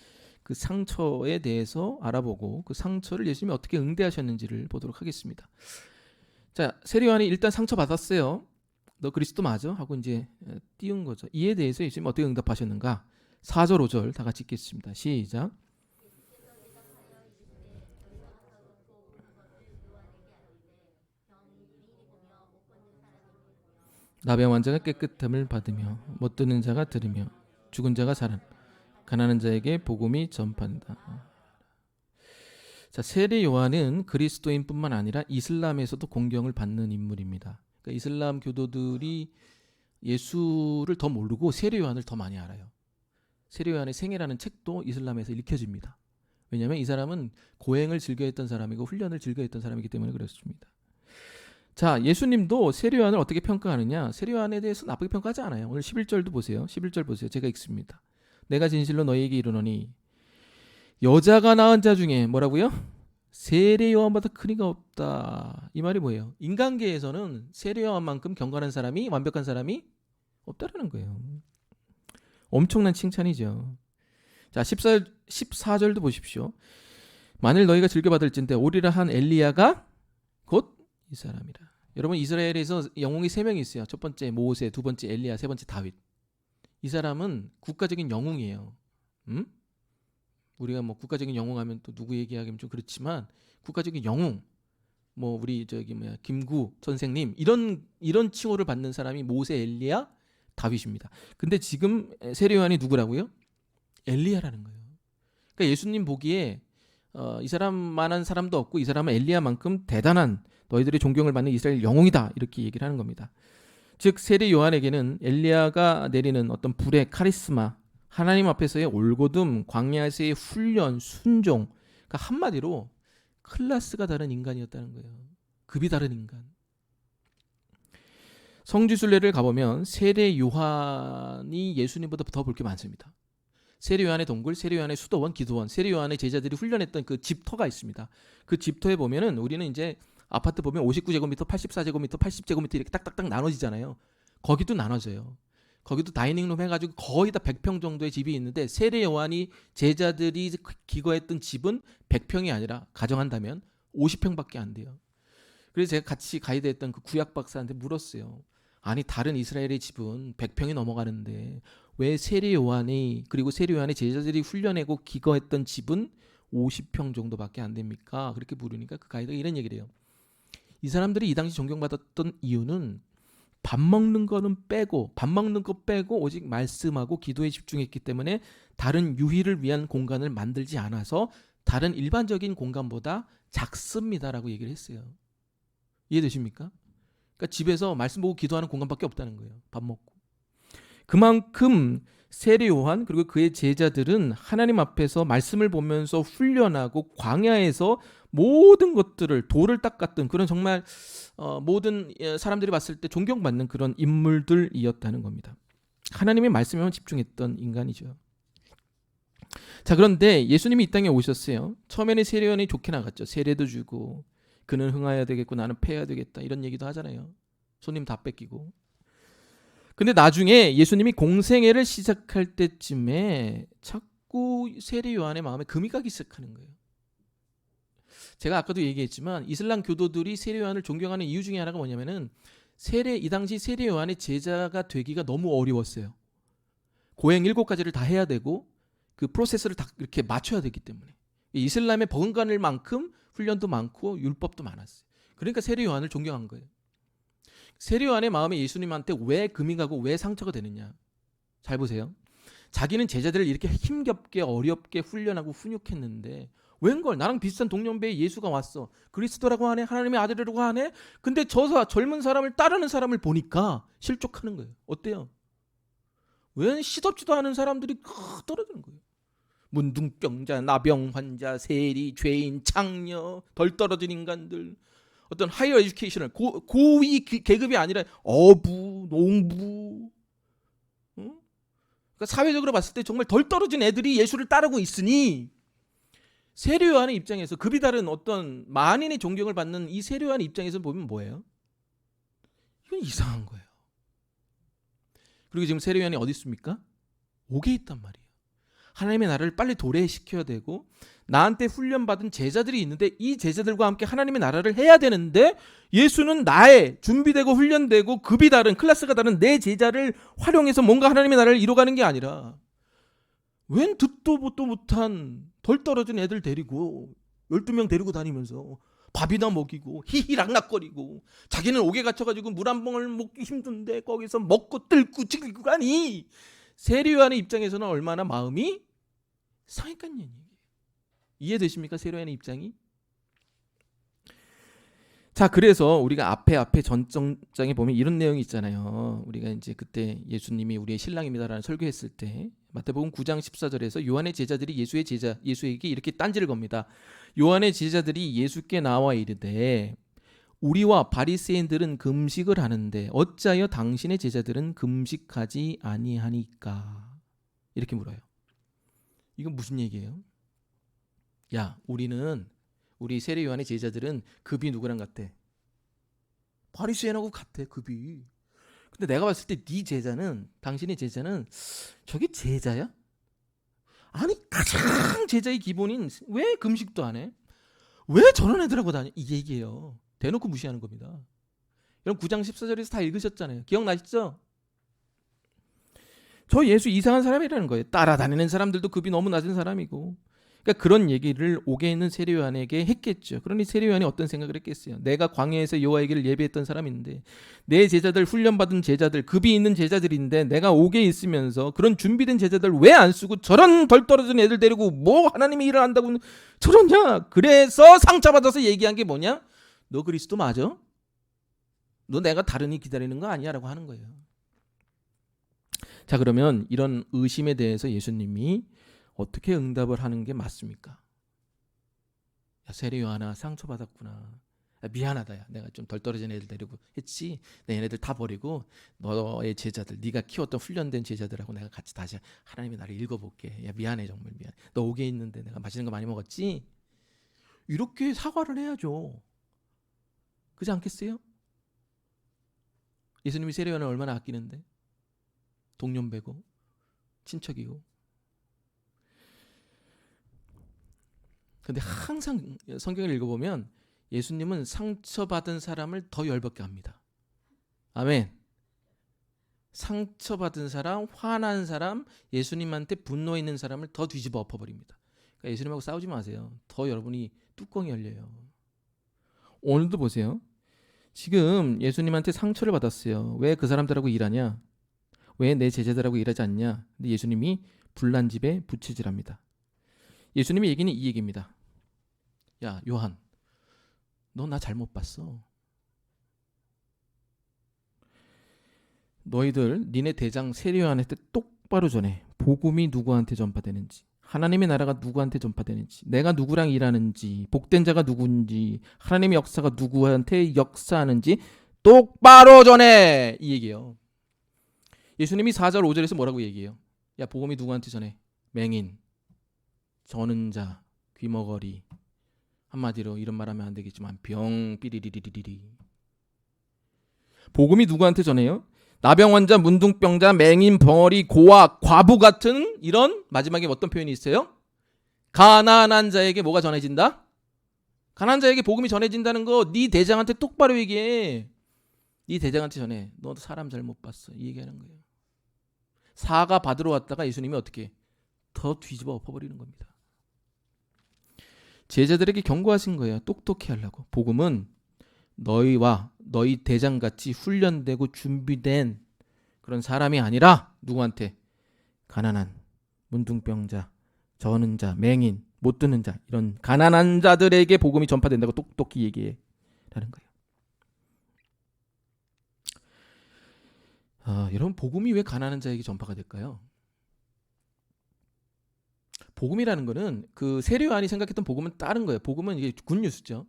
그 상처에 대해서 알아보고 그 상처를 예수님이 어떻게 응대하셨는지를 보도록 하겠습니다. 자, 세례 요한이 일단 상처받았어요. 너 그리스도 맞아? 하고 이제 띄운 거죠. 이에 대해서 예수님이 어떻게 응답하셨는가? 4절 5절 다 같이 읽겠습니다. 시작. 나병 환자가 깨끗함을 받으며 못 듣는 자가 들으며 죽은 자가 살아 가난한 자에게 복음이 전파된다. 자, 세례 요한은 그리스도인뿐만 아니라 이슬람에서도 공경을 받는 인물입니다. 그러니까 이슬람 교도들이 예수를 더 모르고 세례 요한을 더 많이 알아요. 세례 요한의 생애라는 책도 이슬람에서 읽혀집니다. 왜냐하면 이 사람은 고행을 즐겨했던 사람이고 훈련을 즐겨했던 사람이기 때문에 그렇습니다. 자, 예수님도 세례 요한을 어떻게 평가하느냐? 세례 요한에 대해서 나쁘게 평가하지 않아요. 오늘 11절도 보세요. 11절 보세요. 제가 읽습니다. 내가 진실로 너희에게 이르노니 여자가 낳은 자 중에 뭐라고요? 세례 요한보다 큰 이가 없다. 이 말이 뭐예요? 인간계에서는 세례 요한만큼 경건한 사람이, 완벽한 사람이 없다라는 거예요. 엄청난 칭찬이죠. 자, 14절도 보십시오. 만일 너희가 즐겨받을진대 오리라 한 엘리야가 곧 이 사람이라. 여러분 이스라엘에서 영웅이 3명이 있어요. 첫 번째 모세, 두 번째 엘리야, 세 번째 다윗. 이 사람은 국가적인 영웅이에요. 우리가 뭐 국가적인 영웅 하면 또 누구 얘기하기는 좀 그렇지만 국가적인 영웅, 뭐 우리 김구 선생님 이런 칭호를 받는 사람이 모세, 엘리야, 다윗입니다. 근데 지금 세례 요한이 누구라고요? 엘리야라는 거예요. 그러니까 예수님 보기에 이 사람만한 사람도 없고 이 사람은 엘리야만큼 대단한 너희들의 존경을 받는 이스라엘 영웅이다 이렇게 얘기를 하는 겁니다. 즉 세례 요한에게는 엘리야가 내리는 어떤 불의 카리스마, 하나님 앞에서의 올곧음, 광야에서의 훈련, 순종, 그러니까 한마디로 클래스가 다른 인간이었다는 거예요. 급이 다른 인간. 성지순례를 가보면 세례 요한이 예수님보다 더 볼 게 많습니다. 세례 요한의 동굴, 세례 요한의 수도원, 기도원, 세례 요한의 제자들이 훈련했던 그 집터가 있습니다. 그 집터에 보면은 우리는 이제 아파트 보면 59제곱미터, 84제곱미터, 80제곱미터 이렇게 딱딱딱 나눠지잖아요. 거기도 나눠져요. 거기도 다이닝룸 해가지고 거의 다 100평 정도의 집이 있는데 세례 요한이 제자들이 기거했던 집은 100평이 아니라 가정한다면 50평밖에 안 돼요. 그래서 제가 같이 가이드했던 그 구약 박사한테 물었어요. 아니 다른 이스라엘의 집은 100평이 넘어가는데 왜 세례 요한이 그리고 세례 요한의 제자들이 훈련하고 기거했던 집은 50평 정도밖에 안 됩니까? 그렇게 물으니까 그 가이드가 이런 얘기를 해요. 이 사람들이 이 당시 존경받았던 이유는 밥 먹는 거 빼고 오직 말씀하고 기도에 집중했기 때문에 다른 유희를 위한 공간을 만들지 않아서 다른 일반적인 공간보다 작습니다라고 얘기를 했어요. 이해되십니까? 그러니까 집에서 말씀 보고 기도하는 공간밖에 없다는 거예요. 밥 먹고. 그만큼 세례 요한 그리고 그의 제자들은 하나님 앞에서 말씀을 보면서 훈련하고 광야에서 모든 것들을 돌을 닦았던 그런 정말 모든 사람들이 봤을 때 존경받는 그런 인물들이었다는 겁니다. 하나님의 말씀에만 집중했던 인간이죠. 자, 그런데 예수님이 이 땅에 오셨어요. 처음에는 세례 요한이 좋게 나갔죠. 세례도 주고 그는 흥하여야 되겠고 나는 패해야 되겠다 이런 얘기도 하잖아요. 손님 다 뺏기고. 근데 나중에 예수님이 공생애를 시작할 때쯤에 자꾸 세례 요한의 마음에 금이 가기 시작하는 거예요. 제가 아까도 얘기했지만 이슬람 교도들이 세례 요한을 존경하는 이유 중에 하나가 뭐냐면은 이 당시 세례 요한의 제자가 되기가 너무 어려웠어요. 고행 7가지를 다 해야 되고 그 프로세스를 다 이렇게 맞춰야 되기 때문에 이슬람의 버금가는 만큼 훈련도 많고 율법도 많았어요. 그러니까 세례 요한을 존경한 거예요. 세례 요한의 마음에 예수님한테 왜 금이 가고 왜 상처가 되느냐. 잘 보세요. 자기는 제자들을 이렇게 힘겹게 어렵게 훈련하고 훈육했는데 웬걸 나랑 비슷한 동년배의 예수가 왔어. 그리스도라고 하네. 하나님의 아들이라고 하네. 근데 저 젊은 사람을 따르는 사람을 보니까 실족하는 거예요. 어때요? 왜 시덥지도 않은 사람들이 떨어지는 거예요. 문둥병자, 나병 환자, 세리, 죄인, 창녀, 덜 떨어진 인간들, 어떤 하이어 에듀케이션을 고위 계급이 아니라 어부, 농부, 그러니까 사회적으로 봤을 때 정말 덜 떨어진 애들이 예수를 따르고 있으니 세례 요한의 입장에서 급이 다른 어떤 만인의 존경을 받는 이 세례 요한의 입장에서 보면 뭐예요? 이건 이상한 거예요. 그리고 지금 세례 요한이 어디 있습니까? 옥에 있단 말이에요. 하나님의 나라를 빨리 도래시켜야 되고 나한테 훈련받은 제자들이 있는데 이 제자들과 함께 하나님의 나라를 해야 되는데 예수는 나의 준비되고 훈련되고 급이 다른 클래스가 다른 내 제자를 활용해서 뭔가 하나님의 나라를 이뤄가는 게 아니라 웬 듣도 보도 못한 덜 떨어진 애들 데리고 12명 데리고 다니면서 밥이나 먹이고 히히락락거리고 자기는 옥에 갇혀가지고 물 한 방울 먹기 힘든데 거기서 먹고 뜰고 지고 가니 세례 요한의 입장에서는 얼마나 마음이 상했겠냐는 얘기예요. 이해되십니까? 세례 요한의 입장이? 자, 그래서 우리가 앞에 전정장에 보면 이런 내용이 있잖아요. 우리가 이제 그때 예수님이 우리의 신랑입니다라는 설교했을 때 마태복음 9장 14절에서 요한의 제자들이 예수에게 이렇게 딴지를 겁니다. 요한의 제자들이 예수께 나와 이르되 우리와 바리새인들은 금식을 하는데 어찌하여 당신의 제자들은 금식하지 아니하니까? 이렇게 물어요. 이건 무슨 얘기예요? 야, 우리 세례 요한의 제자들은 급이 누구랑 같아? 바리새인하고 같아, 급이. 근데 내가 봤을 때 네 제자는, 당신의 제자는 저게 제자야? 아니, 가장 제자의 기본인 왜 금식도 안 해? 왜 저런 애들하고 다녀? 이 얘기예요. 대놓고 무시하는 겁니다. 여러분 9장 14절에서 다 읽으셨잖아요. 기억나시죠? 저 예수 이상한 사람이라는 거예요. 따라다니는 사람들도 급이 너무 낮은 사람이고. 그러니까 그런 얘기를 옥에 있는 세례 요한에게 했겠죠. 그러니 세례 요한이 어떤 생각을 했겠어요. 내가 광야에서 여호와의 길을 예배했던 사람인데 내 제자들 훈련받은 제자들 급이 있는 제자들인데 내가 옥에 있으면서 그런 준비된 제자들 왜 안 쓰고 저런 덜 떨어진 애들 데리고 뭐 하나님이 일을 한다고 저러냐. 그래서 상처받아서 얘기한 게 뭐냐. 너 그리스도 맞아? 너 내가 다른이 기다리는 거 아니야? 라고 하는 거예요. 자, 그러면 이런 의심에 대해서 예수님이 어떻게 응답을 하는 게 맞습니까? 야, 세례 요한아, 상처받았구나. 야, 미안하다. 야, 내가 좀 덜 떨어진 애들 데리고 했지. 내 얘네들 다 버리고 너의 제자들, 네가 키웠던 훈련된 제자들하고 내가 같이 다시 하나님의 나를 읽어볼게. 야, 미안해, 정말 미안해. 너 옥에 있는데 내가 맛있는 거 많이 먹었지? 이렇게 사과를 해야죠. 그렇지 않겠어요? 예수님이 세례 요한을 얼마나 아끼는데? 동년배고 친척이고. 근데 항상 성경을 읽어보면 예수님은 상처받은 사람을 더 열받게 합니다. 아멘. 상처받은 사람, 화난 사람, 예수님한테 분노 있는 사람을 더 뒤집어 엎어버립니다. 그러니까 예수님하고 싸우지 마세요. 더 여러분이 뚜껑이 열려요. 오늘도 보세요. 지금 예수님한테 상처를 받았어요. 왜 그 사람들하고 일하냐? 왜 내 제자들하고 일하지 않냐? 근데 예수님이 불난 집에 부채질합니다. 예수님의 얘기는 이 얘기입니다. 야, 요한, 너 나 잘못 봤어. 너희들 니네 대장 세례 요한한테 똑바로 전해. 복음이 누구한테 전파되는지, 하나님의 나라가 누구한테 전파되는지, 내가 누구랑 일하는지, 복된 자가 누군지, 하나님의 역사가 누구한테 역사하는지 똑바로 전해. 이 얘기예요. 예수님이 4절 5절에서 뭐라고 얘기해요? 야, 복음이 누구한테 전해? 맹인, 저는 자, 귀머거리. 한마디로 이런 말하면 안 되겠지만 병 삐리리리리리. 복음이 누구한테 전해요? 나병 환자, 문둥병자, 맹인, 벙어리, 고아, 과부 같은 이런 마지막에 어떤 표현이 있어요? 가난한 자에게 뭐가 전해진다? 가난한 자에게 복음이 전해진다는 거 네 대장한테 똑바로 얘기해. 네 대장한테 전해. 너 사람 잘못 봤어. 이 얘기하는 거예요. 사과 받으러 왔다가 예수님이 어떻게 해? 더 뒤집어 엎어버리는 겁니다. 제자들에게 경고하신 거예요. 똑똑히 하려고. 복음은 너희와 너희 대장같이 훈련되고 준비된 그런 사람이 아니라 누구한테? 가난한 문둥병자, 저는 자, 맹인, 못 듣는 자, 이런 가난한 자들에게 복음이 전파된다고 똑똑히 얘기해라는 거예요. 여러분, 복음이 왜 가난한 자에게 전파가 될까요? 복음이라는 거는 그 세례요한이 생각했던 복음은 다른 거예요. 복음은 이게 굿뉴스죠.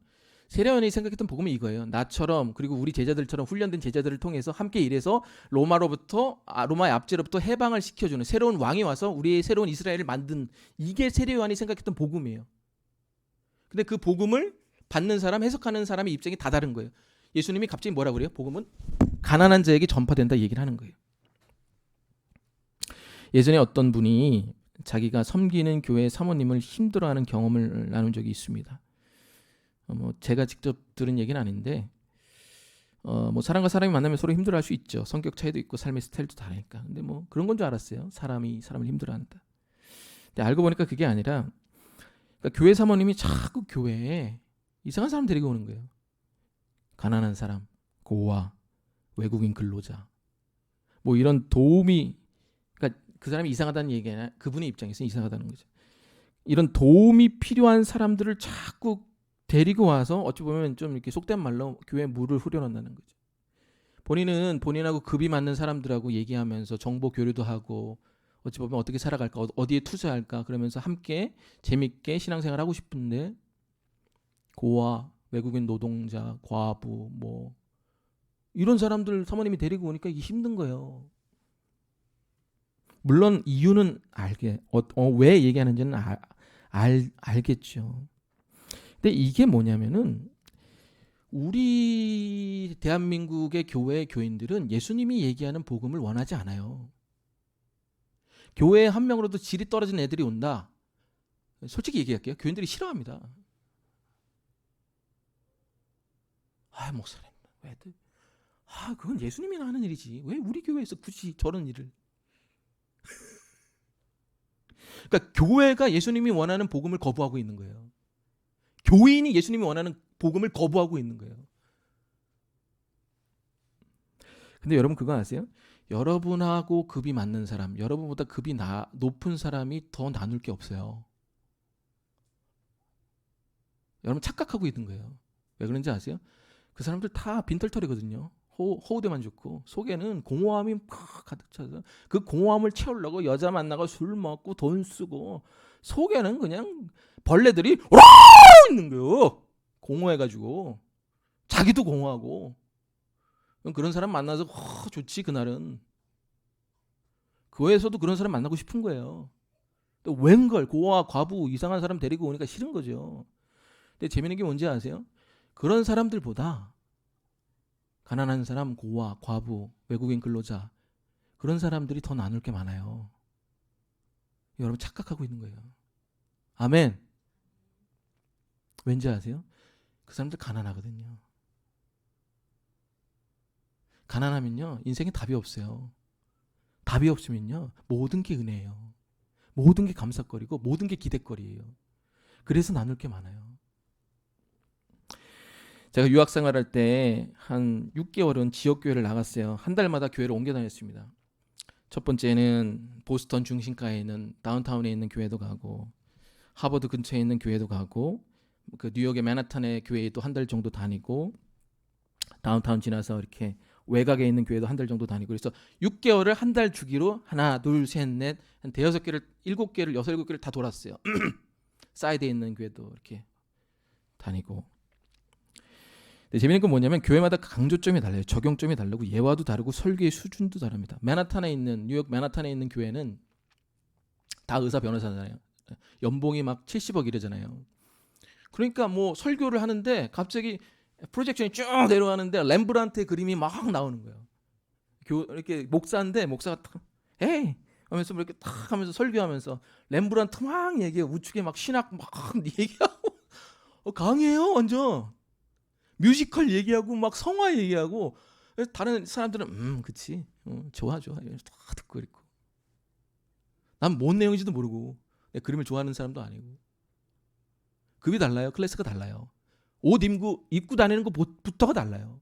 세례요한이 생각했던 복음은 이거예요. 나처럼 그리고 우리 제자들처럼 훈련된 제자들을 통해서 함께 일해서 로마의 압제로부터 해방을 시켜주는 새로운 왕이 와서 우리의 새로운 이스라엘을 만든, 이게 세례요한이 생각했던 복음이에요. 근데 그 복음을 받는 사람, 해석하는 사람의 입장이 다 다른 거예요. 예수님이 갑자기 뭐라고 그래요? 복음은 가난한 자에게 전파된다 얘기를 하는 거예요. 예전에 어떤 분이 자기가 섬기는 교회 사모님을 힘들어하는 경험을 나눈 적이 있습니다. 제가 직접 들은 얘기는 아닌데, 사람과 사람이 만나면 서로 힘들어할 수 있죠. 성격 차이도 있고 삶의 스타일도 다르니까. 근데 그런 건 줄 알았어요. 사람이 사람을 힘들어한다. 근데 알고 보니까 그게 아니라, 그러니까 교회 사모님이 자꾸 교회에 이상한 사람 데리고 오는 거예요. 가난한 사람, 고아, 외국인 근로자, 이런 도움이, 그러니까 그 사람이 이상하다는 얘기가 아니라 그분의 입장에서 이상하다는 거죠. 이런 도움이 필요한 사람들을 자꾸 데리고 와서 어찌 보면 좀 이렇게 속된 말로 교회에 물을 흐려놓는다는 거죠. 본인은 본인하고 급이 맞는 사람들하고 얘기하면서 정보 교류도 하고 어찌 보면 어떻게 살아갈까, 어디에 투자할까 그러면서 함께 재밌게 신앙생활 하고 싶은데 고아, 외국인 노동자, 과부 이런 사람들 사모님이 데리고 오니까 이게 힘든 거예요. 물론 이유는 왜 얘기하는지는 알겠죠. 근데 이게 뭐냐면은 우리 대한민국의 교회 교인들은 예수님이 얘기하는 복음을 원하지 않아요. 교회에 한 명으로도 질이 떨어진 애들이 온다. 솔직히 얘기할게요. 교인들이 싫어합니다. 목사님, 왜들? 그건 예수님이나 하는 일이지. 왜 우리 교회에서 굳이 저런 일을? 그러니까 교회가 예수님이 원하는 복음을 거부하고 있는 거예요. 교인이 예수님이 원하는 복음을 거부하고 있는 거예요. 근데 여러분 그거 아세요? 여러분하고 급이 맞는 사람, 여러분보다 급이 높은 사람이 더 나눌 게 없어요. 여러분 착각하고 있는 거예요. 왜 그런지 아세요? 그 사람들 다 빈털털이거든요. 호우대만 좋고 속에는 공허함이 팍 가득 차서 그 공허함을 채우려고 여자 만나고 술 먹고 돈 쓰고 속에는 그냥 벌레들이 오라 있는 거예요. 공허해가지고 자기도 공허하고. 그런 사람 만나서 좋지. 그날은 교회에서도 그런 사람 만나고 싶은 거예요. 또 웬걸 고아 과부 이상한 사람 데리고 오니까 싫은 거죠. 근데 재밌는 게 뭔지 아세요? 그런 사람들보다 가난한 사람, 고아, 과부, 외국인 근로자, 그런 사람들이 더 나눌 게 많아요. 여러분 착각하고 있는 거예요. 아멘. 왠지 아세요? 그 사람들 가난하거든요. 가난하면요 인생에 답이 없어요. 답이 없으면요 모든 게 은혜예요. 모든 게 감사거리고 모든 게 기대거리예요. 그래서 나눌 게 많아요. 제가 유학 생활할 때 한 6개월은 지역교회를 나갔어요. 한 달마다 교회를 옮겨 다녔습니다. 첫 번째는 보스턴 중심가에 있는 다운타운에 있는 교회도 가고 하버드 근처에 있는 교회도 가고 그 뉴욕의 맨하탄의 교회도 한 달 정도 다니고 다운타운 지나서 이렇게 외곽에 있는 교회도 한 달 정도 다니고 그래서 6개월을 한 달 주기로 하나, 둘, 셋, 넷, 한 대여섯 개를, 7개를, 6, 7개를 다 돌았어요. 사이드에 있는 교회도 이렇게 다니고. 근데 재밌는 건 뭐냐면 교회마다 강조점이 달라요. 적용점이 다르고 예화도 다르고 설교의 수준도 다릅니다. 뉴욕 맨하탄에 있는 교회는 다 의사 변호사잖아요. 연봉이 막 70억 이러잖아요. 그러니까 설교를 하는데 갑자기 프로젝션이 쭉 내려가는데 렘브란트의 그림이 막 나오는 거예요. 이렇게 목사인데 목사가 탁 에이 하면서 뭐 이렇게 탁 하면서 설교하면서 렘브란트 막 얘기해. 우측에 막 신학 막 얘기하고 강해요 완전. 뮤지컬 얘기하고 막 성화 얘기하고. 다른 사람들은 그치 좋아 이러면서 다 듣고 있고. 난 뭔 내용인지도 모르고 내 그림을 좋아하는 사람도 아니고. 급이 달라요. 클래스가 달라요. 옷 입고 다니는 것부터가 달라요.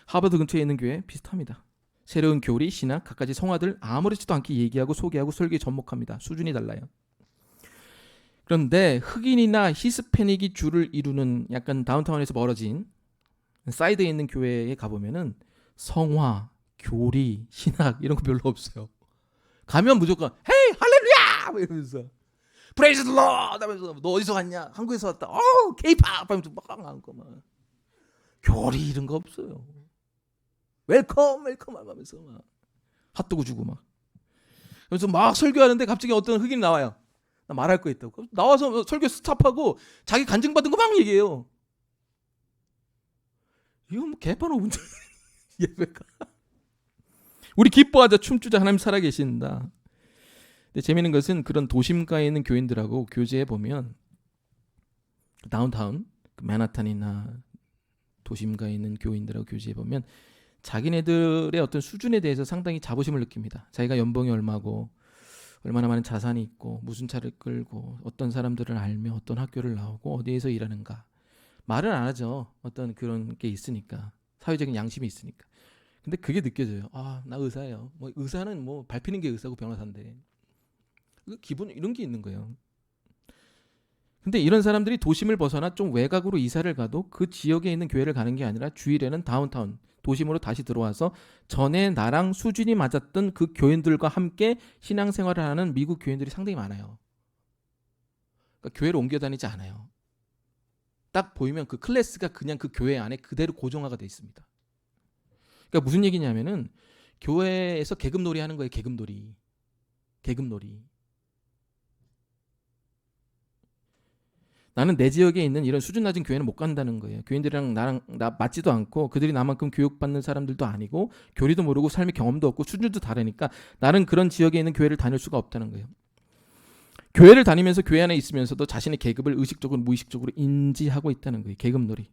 하버드 근처에 있는 교회 비슷합니다. 새로운 교리, 신학, 갖가지 성화들 아무렇지도 않게 얘기하고 소개하고 설교에 접목합니다. 수준이 달라요. 그런데 흑인이나 히스패닉이 주를 이루는 약간 다운타운에서 멀어진 사이드에 있는 교회에 가보면은 성화, 교리, 신학 이런 거 별로 없어요. 가면 무조건 헤이 할렐루야 뭐 이러면서 프레이즈 더 로드 하면서 너 어디서 왔냐? 한국에서 왔다. 케이팝 하면서 막 하고 막 교리 이런 거 없어요. 웰컴 하면서 막 핫도그 주고 막. 그래서 막 설교하는데 갑자기 어떤 흑인이 나와요. 나 말할 거 있다고. 나와서 설교 스탑하고 자기 간증받은 거 막 얘기해요. 이거 뭐 개판 오분데 예배가. 우리 기뻐하자 춤추자 하나님 살아계신다. 근데 재미있는 것은 그런 도심가에 있는 교인들하고 교제해 보면 다운타운 맨하탄이나 도심가에 있는 교인들하고 교제해 보면 자기네들의 어떤 수준에 대해서 상당히 자부심을 느낍니다. 자기가 연봉이 얼마고 얼마나 많은 자산이 있고 무슨 차를 끌고 어떤 사람들을 알며 어떤 학교를 나오고 어디에서 일하는가 말은 안 하죠. 어떤 그런 게 있으니까 사회적인 양심이 있으니까. 근데 그게 느껴져요. 나 의사예요. 뭐 의사는 뭐 밟히는 게 의사고 변호사인데 기본 이런 게 있는 거예요. 근데 이런 사람들이 도심을 벗어나 좀 외곽으로 이사를 가도 그 지역에 있는 교회를 가는 게 아니라 주일에는 다운타운 도심으로 다시 들어와서 전에 나랑 수준이 맞았던 그 교인들과 함께 신앙생활을 하는 미국 교인들이 상당히 많아요. 그러니까 교회를 옮겨 다니지 않아요. 딱 보이면 그 클래스가 그냥 그 교회 안에 그대로 고정화가 돼 있습니다. 그러니까 무슨 얘기냐면은 교회에서 계급놀이 하는 거예요. 계급놀이. 나는 내 지역에 있는 이런 수준 낮은 교회는 못 간다는 거예요. 교인들이랑 나랑 맞지도 않고 그들이 나만큼 교육받는 사람들도 아니고 교리도 모르고 삶의 경험도 없고 수준도 다르니까 나는 그런 지역에 있는 교회를 다닐 수가 없다는 거예요. 교회를 다니면서 교회 안에 있으면서도 자신의 계급을 의식적으로 무의식적으로 인지하고 있다는 거예요. 계급놀이.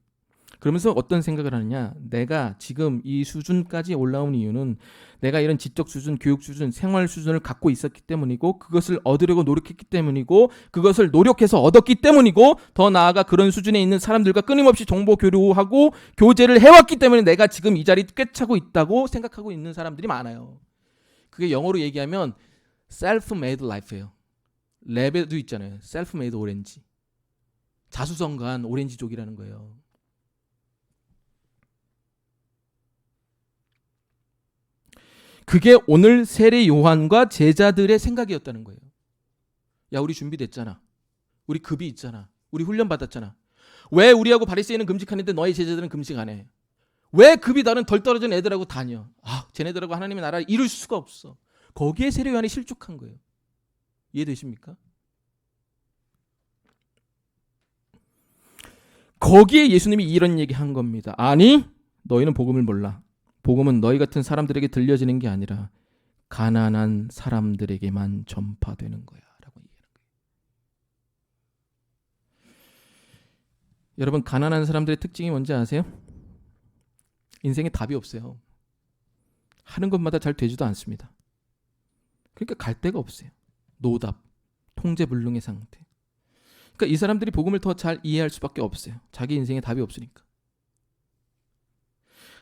그러면서 어떤 생각을 하느냐. 내가 지금 이 수준까지 올라온 이유는 내가 이런 지적 수준, 교육 수준, 생활 수준을 갖고 있었기 때문이고 그것을 얻으려고 노력했기 때문이고 그것을 노력해서 얻었기 때문이고 더 나아가 그런 수준에 있는 사람들과 끊임없이 정보 교류하고 교제를 해왔기 때문에 내가 지금 이 자리에 꿰차고 있다고 생각하고 있는 사람들이 많아요. 그게 영어로 얘기하면 self-made life예요. 랩에도 있잖아요. self-made 오렌지. 자수성가한 오렌지족이라는 거예요. 그게 오늘 세례 요한과 제자들의 생각이었다는 거예요. 야, 우리 준비됐잖아. 우리 급이 있잖아. 우리 훈련 받았잖아. 왜 우리하고 바리새인은 금식하는데 너희 제자들은 금식 안 해? 왜 급이 다른 덜 떨어진 애들하고 다녀? 쟤네들하고 하나님의 나라를 이룰 수가 없어. 거기에 세례 요한이 실족한 거예요. 이해되십니까? 거기에 예수님이 이런 얘기 한 겁니다. 아니, 너희는 복음을 몰라. 복음은 너희 같은 사람들에게 들려지는 게 아니라 가난한 사람들에게만 전파되는 거야 라고 얘기하는 거예요. 여러분, 가난한 사람들의 특징이 뭔지 아세요? 인생에 답이 없어요. 하는 것마다 잘 되지도 않습니다. 그러니까 갈 데가 없어요. 노답, 통제불능의 상태. 그러니까 이 사람들이 복음을 더 잘 이해할 수밖에 없어요. 자기 인생에 답이 없으니까.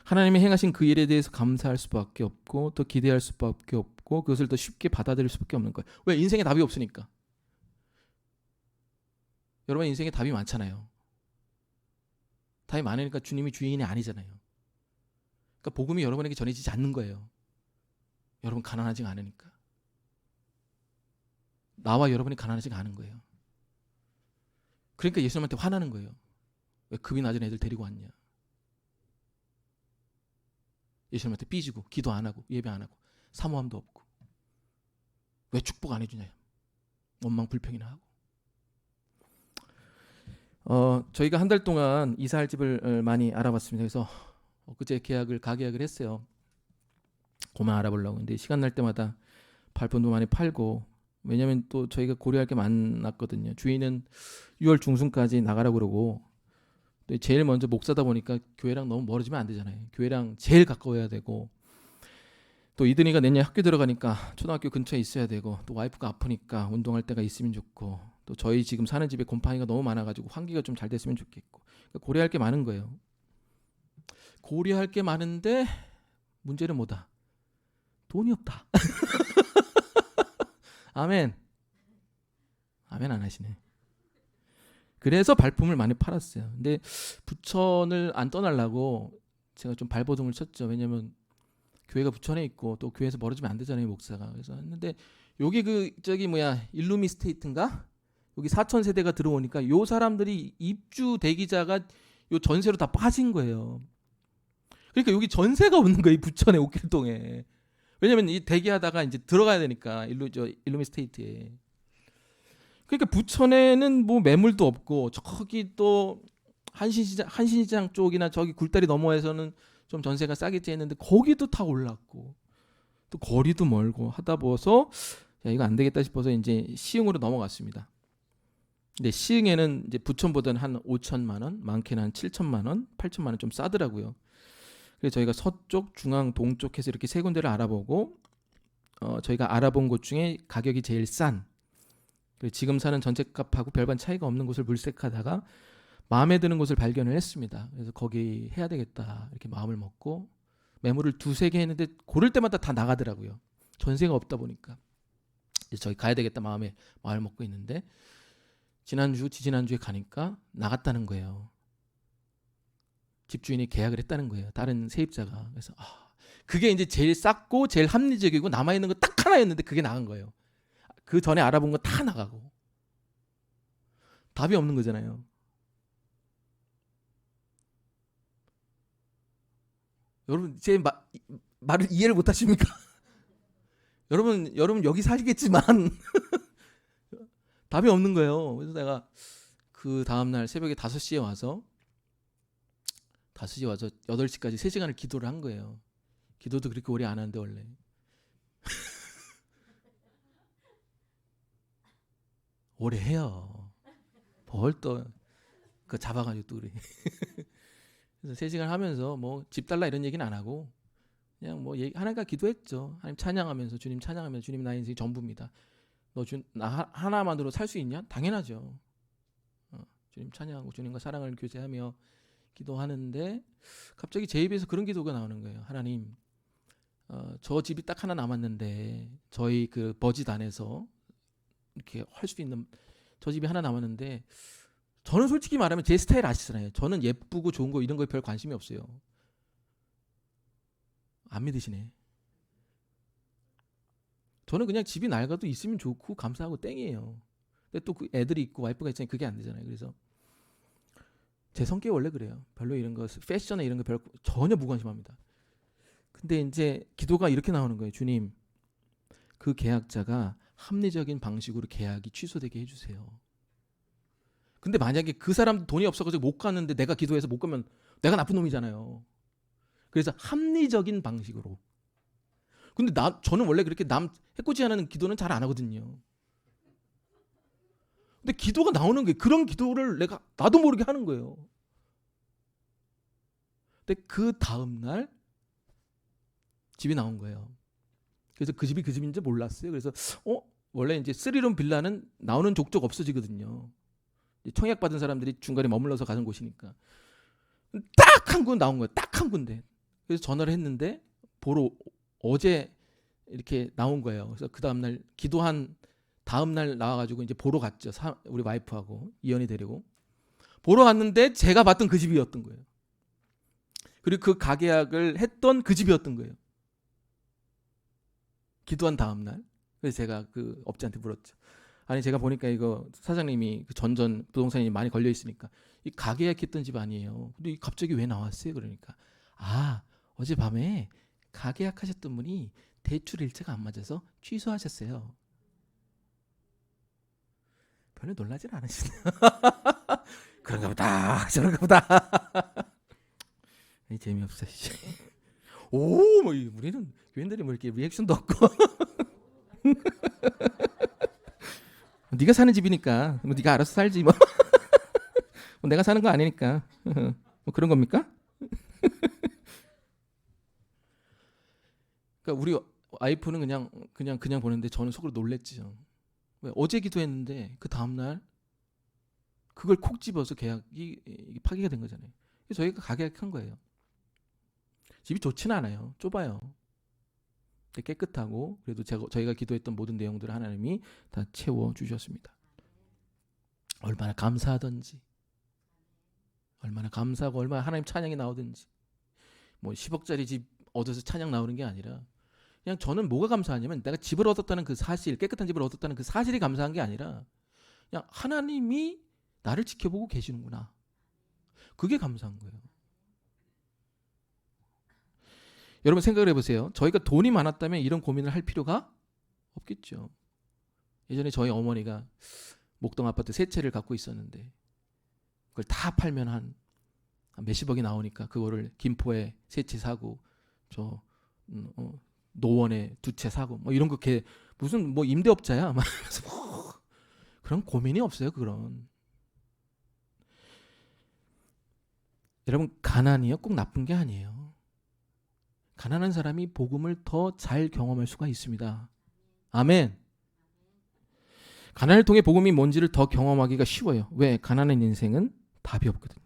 하나님이 행하신 그 일에 대해서 감사할 수밖에 없고 더 기대할 수밖에 없고 그것을 더 쉽게 받아들일 수밖에 없는 거예요. 왜? 인생에 답이 없으니까. 여러분 인생에 답이 많잖아요. 답이 많으니까 주님이 주인이 아니잖아요. 그러니까 복음이 여러분에게 전해지지 않는 거예요. 여러분 가난하지가 않으니까. 나와 여러분이 가난하지가 않은 거예요. 그러니까 예수님한테 화나는 거예요. 왜 급이 낮은 애들 데리고 왔냐. 예수님한테 삐지고 기도 안 하고 예배 안 하고 사모함도 없고 왜 축복 안 해주냐. 원망 불평이나 하고. 저희가 한 달 동안 이사할 집을 많이 알아봤습니다. 그래서 그제 가계약을 했어요. 그만 알아보려고. 근데 시간 날 때마다 발품도 많이 팔고, 왜냐면 또 저희가 고려할 게 많았거든요. 주인은 6월 중순까지 나가라고 그러고, 또 제일 먼저 목사다 보니까 교회랑 너무 멀어지면 안 되잖아요. 교회랑 제일 가까워야 되고, 또 이든이가 내년 학교 들어가니까 초등학교 근처에 있어야 되고, 또 와이프가 아프니까 운동할 때가 있으면 좋고, 또 저희 지금 사는 집에 곰팡이가 너무 많아가지고 환기가 좀 잘 됐으면 좋겠고, 그러니까 고려할 게 많은 거예요. 고려할 게 많은데 문제는 뭐다? 돈이 없다. 아멘. 아멘 안 하시네. 그래서 발품을 많이 팔았어요. 근데 부천을 안 떠나려고 제가 좀 발버둥을 쳤죠. 왜냐면 교회가 부천에 있고 또 교회에서 멀어지면 안 되잖아요, 목사가. 그래서 했는데 여기 일루미 스테이트인가? 여기 4천 세대가 들어오니까 요 사람들이 입주 대기자가 요 전세로 다 빠진 거예요. 그러니까 여기 전세가 없는 거예요, 이 부천의 옥길동에. 왜냐면 이 대기하다가 이제 들어가야 되니까 일루미 스테이트에. 그러니까 부천에는 뭐 매물도 없고, 저기 또 한신시장 쪽이나 저기 굴다리 너머에서는 좀 전세가 싸겠지 했는데 거기도 다 올랐고, 또 거리도 멀고 하다 보서 야, 이거 안 되겠다 싶어서 이제 시흥으로 넘어갔습니다. 근데 시흥에는 이제 부천보다는 한 5천만 원, 많게는 한 7천만 원, 8천만 원 좀 싸더라고요. 그래서 저희가 서쪽, 중앙, 동쪽 해서 이렇게 세 군데를 알아보고, 저희가 알아본 곳 중에 가격이 제일 싼, 그리고 지금 사는 전셋값하고 별반 차이가 없는 곳을 물색하다가 마음에 드는 곳을 발견을 했습니다. 그래서 거기 해야 되겠다 이렇게 마음을 먹고 매물을 두세 개 했는데 고를 때마다 다 나가더라고요. 전세가 없다 보니까. 이제 저기 가야 되겠다 마음을 먹고 있는데 지지난주에 가니까 나갔다는 거예요. 집주인이 계약을 했다는 거예요. 다른 세입자가. 그래서 그게 이제 제일 쌌고 제일 합리적이고 남아있는 거 딱 하나였는데 그게 나간 거예요. 그 전에 알아본 거 다 나가고. 답이 없는 거잖아요. 여러분 제 말을 이해를 못 하십니까? 여러분 여기 사시겠지만 답이 없는 거예요. 그래서 내가 그 다음날 새벽에 5시에 와서 8시까지 3시간을 기도를 한 거예요. 기도도 그렇게 오래 안 하는데 원래. 오래 해요. 뭘 또 그 잡아가지고 또 그래. 그래서 3시간 하면서 뭐 집 달라 이런 얘기는 안 하고 그냥 뭐 하나가 기도했죠. 하나님 찬양하면서 주님 찬양하면서 주님 나의 인생이 전부입니다. 나 하나만으로 살 수 있냐? 당연하죠. 주님 찬양하고 주님과 사랑을 교제하며 기도하는데 갑자기 제 입에서 그런 기도가 나오는 거예요. 하나님, 저 집이 딱 하나 남았는데 저희 그 버짓 안에서 이렇게 할 수 있는 저 집이 하나 남았는데 저는 솔직히 말하면 제 스타일 아시잖아요. 저는 예쁘고 좋은 거 이런 거에 별 관심이 없어요. 안 믿으시네. 저는 그냥 집이 낡아도 있으면 좋고 감사하고 땡이에요. 근데 또 그 애들이 있고 와이프가 있으니 그게 안 되잖아요. 그래서 제 성격이 원래 그래요. 별로 이런 거 패션에 이런 거 별로 전혀 무관심합니다. 근데 이제 기도가 이렇게 나오는 거예요. 주님, 그 계약자가 합리적인 방식으로 계약이 취소되게 해주세요. 근데 만약에 그 사람도 돈이 없어가지고 못 갔는데 내가 기도해서 못 가면 내가 나쁜 놈이잖아요. 그래서 합리적인 방식으로. 근데 저는 원래 그렇게 남 해코지하는 기도는 잘 안 하거든요. 근데 기도가 나오는 게 그런 기도를 나도 모르게 하는 거예요. 근데 그 다음 날 집이 나온 거예요. 그래서 그 집이 그 집인지 몰랐어요. 그래서 원래 이제 3룸 빌라는 나오는 족족 없어지거든요. 청약 받은 사람들이 중간에 머물러서 가는 곳이니까. 딱 한 군 나온 거예요. 딱 한 군데. 그래서 전화를 했는데 어제 이렇게 나온 거예요. 그래서 그 다음 날 기도한 다음 날 나와가지고 이제 보러 갔죠. 우리 와이프하고 이현이 데리고 보러 갔는데 제가 봤던 그 집이었던 거예요. 그리고 그 가계약을 했던 그 집이었던 거예요. 기도한 다음 날. 그래서 제가 그 업자한테 물었죠. 아니 제가 보니까 이거 사장님이 그 전전 부동산이 많이 걸려 있으니까 이 가계약했던 집 아니에요. 근데 갑자기 왜 나왔어요? 그러니까 어젯밤에 가계약하셨던 분이 대출 일자가 안 맞아서 취소하셨어요. 별로 놀라진 않으시네요. 그런가 보다 저런가 보다. 재미없어. 오, 뭐 우리는 교인들이 뭐 이렇게 리액션도 없고. 네가 사는 집이니까 뭐 네가 알아서 살지 뭐. 뭐 내가 사는 거 아니니까. 뭐 그런 겁니까? 그러니까 우리 와이프는 그냥 보는데 저는 속으로 놀랬지요. 왜? 어제 기도했는데 그 다음 날 그걸 콕 집어서 계약이 파기가 된 거잖아요. 그래서 저희가 가계약한 거예요. 집이 좋지는 않아요. 좁아요. 근데 깨끗하고 그래도 저희가 기도했던 모든 내용들을 하나님이 다 채워 주셨습니다. 얼마나 감사하던지, 얼마나 감사하고 얼마나 하나님 찬양이 나오든지. 뭐 10억짜리 집 얻어서 찬양 나오는 게 아니라 그냥 저는 뭐가 감사하냐면 내가 집을 얻었다는 그 사실, 깨끗한 집을 얻었다는 그 사실이 감사한 게 아니라 그냥 하나님이 나를 지켜보고 계시는구나. 그게 감사한 거예요. 여러분 생각을 해보세요. 저희가 돈이 많았다면 이런 고민을 할 필요가 없겠죠. 예전에 저희 어머니가 목동 아파트 세 채를 갖고 있었는데 그걸 다 팔면 한 몇십억이 나오니까 그거를 김포에 세 채 사고 저 노원에 두 채 사고 뭐 이런 거 무슨 뭐 임대업자야 막 그런 고민이 없어요. 그런. 여러분 가난이요 꼭 나쁜 게 아니에요. 가난한 사람이 복음을 더 잘 경험할 수가 있습니다. 아멘. 가난을 통해 복음이 뭔지를 더 경험하기가 쉬워요. 왜? 가난한 인생은 답이 없거든요.